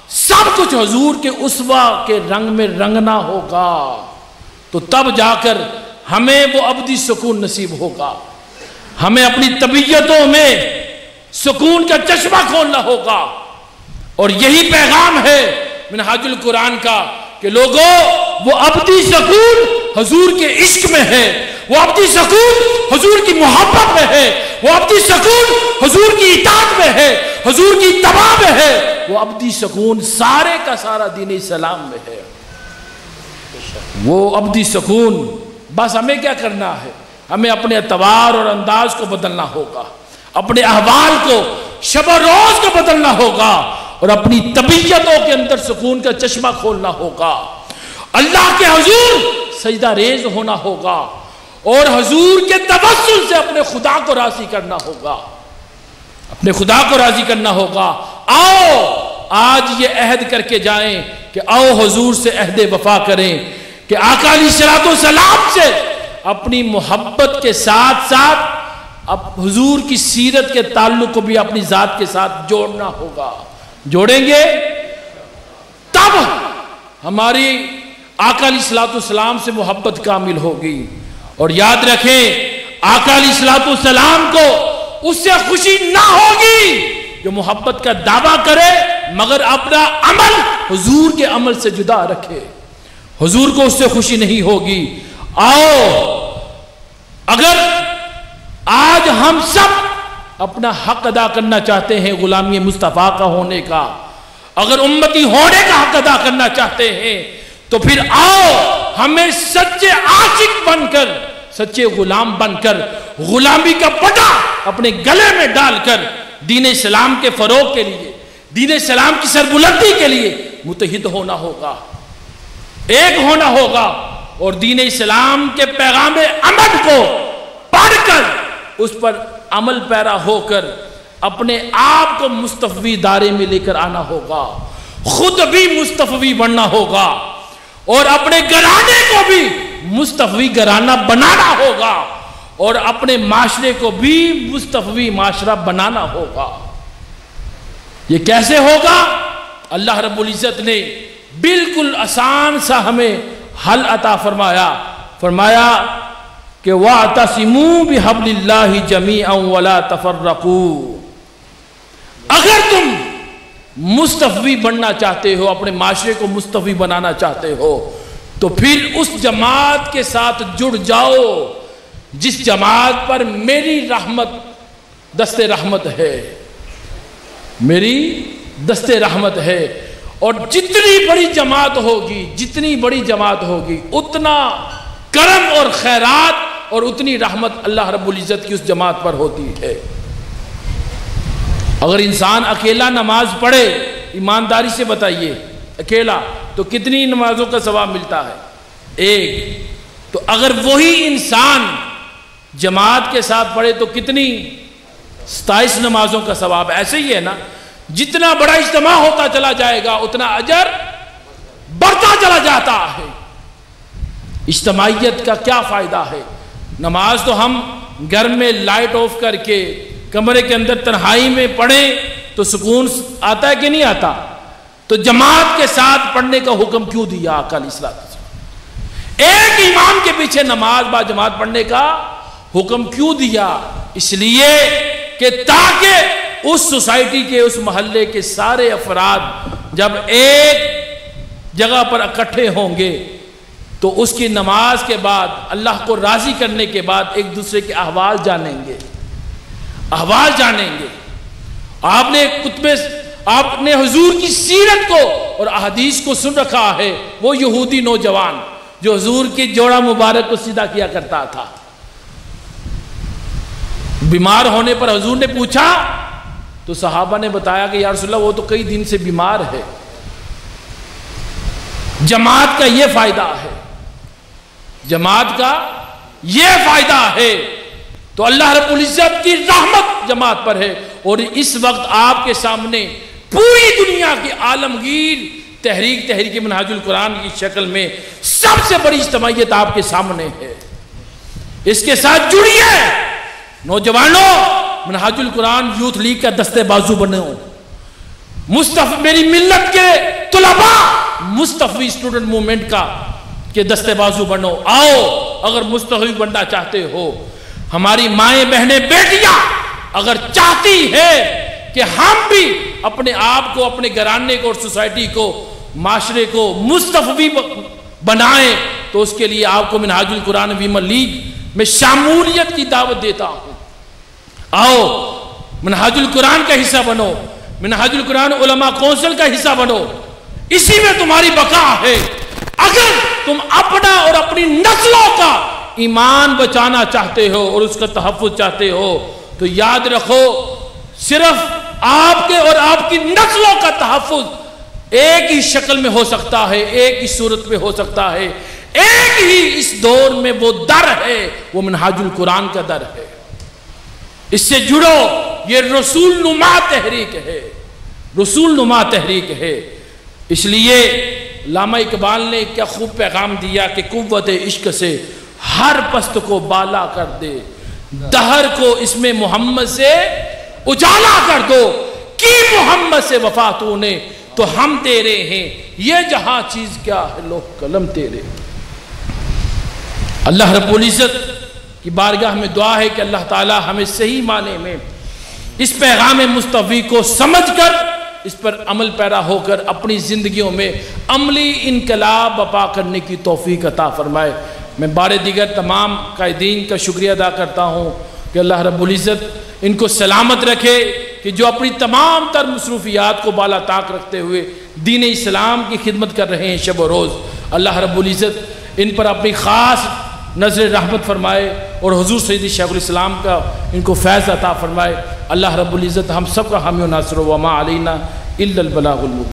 سب کچھ حضور کے اسوہ کے رنگ میں رنگنا ہوگا، تو تب جا کر ہمیں وہ ابدی سکون نصیب ہوگا، ہمیں اپنی طبیعتوں میں سکون کا چشمہ کھولنا ہوگا۔ اور یہی پیغام ہے منہاج القرآن کا کہ لوگوں وہ ابدی سکون حضور کے عشق میں ہے، وہ ابدی سکون حضور کی محبت میں ہے، وہ ابدی سکون حضور کی اطاعت میں ہے، حضور کی اتباع میں ہے، وہ ابدی سکون سارے کا سارا دین اسلام میں ہے، وہ ابدی سکون۔ بس ہمیں کیا کرنا ہے؟ ہمیں اپنے اعتبار اور انداز کو بدلنا ہوگا، اپنے احوال کو شب و روز کو بدلنا ہوگا، اور اپنی طبیعتوں کے اندر سکون کا چشمہ کھولنا ہوگا، اللہ کے حضور سجدہ ریز ہونا ہوگا، اور حضور کے توسل سے اپنے خدا کو راضی کرنا ہوگا، اپنے خدا کو راضی کرنا ہوگا۔ آؤ آج یہ عہد کر کے جائیں کہ آؤ حضور سے عہد وفا کریں کہ آقا علیہ الصلوۃ والسلام سے اپنی محبت کے ساتھ ساتھ اب حضور کی سیرت کے تعلق کو بھی اپنی ذات کے ساتھ جوڑنا ہوگا۔ جوڑیں گے تب ہماری آقا علیہ الصلوۃ والسلام سے محبت کامل ہوگی۔ اور یاد رکھیں آقا علیہ الصلوۃ والسلام کو اس سے خوشی نہ ہوگی جو محبت کا دعویٰ کرے مگر اپنا عمل حضور کے عمل سے جدا رکھے، حضور کو اس سے خوشی نہیں ہوگی۔ آؤ اگر آج ہم سب اپنا حق ادا کرنا چاہتے ہیں غلامی مصطفیٰ کا ہونے کا، اگر امتی ہونے کا حق ادا کرنا چاہتے ہیں، تو پھر آؤ ہمیں سچے عاشق بن کر، سچے غلام بن کر، غلامی کا پٹا اپنے گلے میں ڈال کر دین اسلام کے فروغ کے لیے، دین اسلام کی سربلندی کے لیے متحد ہونا ہوگا، ایک ہونا ہوگا، اور دین اسلام کے پیغام امن کو پڑھ کر اس پر عمل پیرا ہو کر اپنے آپ کو مصطفی دائرے میں لے کر آنا ہوگا، خود بھی مصطفی بننا ہوگا، اور اپنے گھرانے کو بھی مصطفی گھرانہ بنانا ہوگا، اور اپنے معاشرے کو بھی مصطفی معاشرہ بنانا ہوگا۔ یہ کیسے ہوگا؟ اللہ رب العزت نے بالکل آسان سا ہمیں حل عطا فرمایا کہ وَاعْتَصِمُوا بِحَبْلِ اللَّهِ جَمِيعًا وَلَا تَفَرَّقُوا۔ اگر تم مصطفی بننا چاہتے ہو، اپنے معاشرے کو مصطفی بنانا چاہتے ہو، تو پھر اس جماعت کے ساتھ جڑ جاؤ جس جماعت پر میری رحمت دست رحمت ہے، میری دست رحمت ہے۔ اور جتنی بڑی جماعت ہوگی، جتنی بڑی جماعت ہوگی، اتنا کرم اور خیرات اور اتنی رحمت اللہ رب العزت کی اس جماعت پر ہوتی ہے۔ اگر انسان اکیلا نماز پڑھے، ایمانداری سے بتائیے، اکیلا تو کتنی نمازوں کا ثواب ملتا ہے؟ ایک۔ تو اگر وہی انسان جماعت کے ساتھ پڑھے تو کتنی؟ 27 نمازوں کا ثواب. ایسے ہی ہے نا, جتنا بڑا اجتماع ہوتا چلا جائے گا اتنا اجر بڑھتا چلا جاتا ہے. اجتماعیت کا کیا فائدہ ہے؟ نماز تو ہم گھر میں لائٹ آف کر کے کمرے کے اندر تنہائی میں پڑھیں تو سکون آتا ہے کہ نہیں آتا؟ تو جماعت کے ساتھ پڑھنے کا حکم کیوں دیا آقا علیہ الصلوۃ والسلام؟ ایک امام کے پیچھے نماز با جماعت پڑھنے کا حکم کیوں دیا؟ اس لیے کہ تاکہ اس سوسائٹی کے, اس محلے کے سارے افراد جب ایک جگہ پر اکٹھے ہوں گے تو اس کی نماز کے بعد اللہ کو راضی کرنے کے بعد ایک دوسرے کے احوال جانیں گے, احوال جانیں گے. آپ نے حضور کی سیرت کو اور احادیث کو سن رکھا ہے. وہ یہودی نوجوان جو حضور کی جوڑا مبارک کو سیدھا کیا کرتا تھا, بیمار ہونے پر حضور نے پوچھا تو صحابہ نے بتایا کہ یا رسول اللہ وہ تو کئی دن سے بیمار ہے. جماعت کا یہ فائدہ ہے, جماعت کا یہ فائدہ ہے. تو اللہ رب العزت کی رحمت جماعت پر ہے. اور اس وقت آپ کے سامنے پوری دنیا کی عالمگیر تحریک منہاج القرآن کی شکل میں سب سے بڑی اجتماعیت آپ کے سامنے ہے. اس کے ساتھ جڑیے نوجوانوں, منہاج القرآن یوتھ لیگ کا دستے بازو بنو. میری ملت کے طلباء مصطفی اسٹوڈنٹ موومنٹ کا کہ دستے بازو بنو. آؤ اگر مستحق بننا چاہتے ہو. ہماری مائیں بہنیں بیٹیاں اگر چاہتی ہے کہ ہم بھی اپنے آپ کو, اپنے گھرانے کو اور سوسائٹی کو, معاشرے کو مستفوی بنائیں تو اس کے لیے آپ کو منہاج القرآن ویمن لیگ میں شمولیت کی دعوت دیتا ہوں. آؤ منہاج القرآن کا حصہ بنو, منہاج القرآن علماء کونسل کا حصہ بنو. اسی میں تمہاری بقا ہے. اگر تم اپنا اور اپنی نسلوں کا ایمان بچانا چاہتے ہو اور اس کا تحفظ چاہتے ہو تو یاد رکھو صرف آپ کے اور آپ کی نسلوں کا تحفظ ایک ہی شکل میں ہو سکتا ہے, ایک ہی صورت میں ہو سکتا ہے, ایک ہی اس دور میں وہ در ہے, وہ منہاج القرآن کا در ہے. اس سے جڑو. یہ رسول نما تحریک ہے, رسول نما تحریک ہے. اس لیے علامہ اقبال نے کیا خوب پیغام دیا کہ قوت عشق سے ہر پست کو بالا کر دے, دہر کو اس میں محمد سے اجالا کر دو. کی محمد سے وفا تو نے تو ہم تیرے ہیں, یہ جہاں چیز کیا ہے لوح قلم تیرے. اللہ رب العزت کی بارگاہ میں دعا ہے کہ اللہ تعالی ہمیں صحیح معنی میں اس پیغام مصطفی کو سمجھ کر اس پر عمل پیرا ہو کر اپنی زندگیوں میں عملی انقلاب برپا کرنے کی توفیق عطا فرمائے. میں بار دیگر تمام قائدین کا شکریہ ادا کرتا ہوں کہ اللہ رب العزت ان کو سلامت رکھے کہ جو اپنی تمام تر مصروفیات کو بالا طاق رکھتے ہوئے دین اسلام کی خدمت کر رہے ہیں شب و روز. اللہ رب العزت ان پر اپنی خاص نظر رحمت فرمائے اور حضور سیدی شیخ الاسلام کا ان کو فیض عطا فرمائے. اللہ رب العزت ہم سب کا حامی و ناصر و ما علینا الا البلاغ المبین.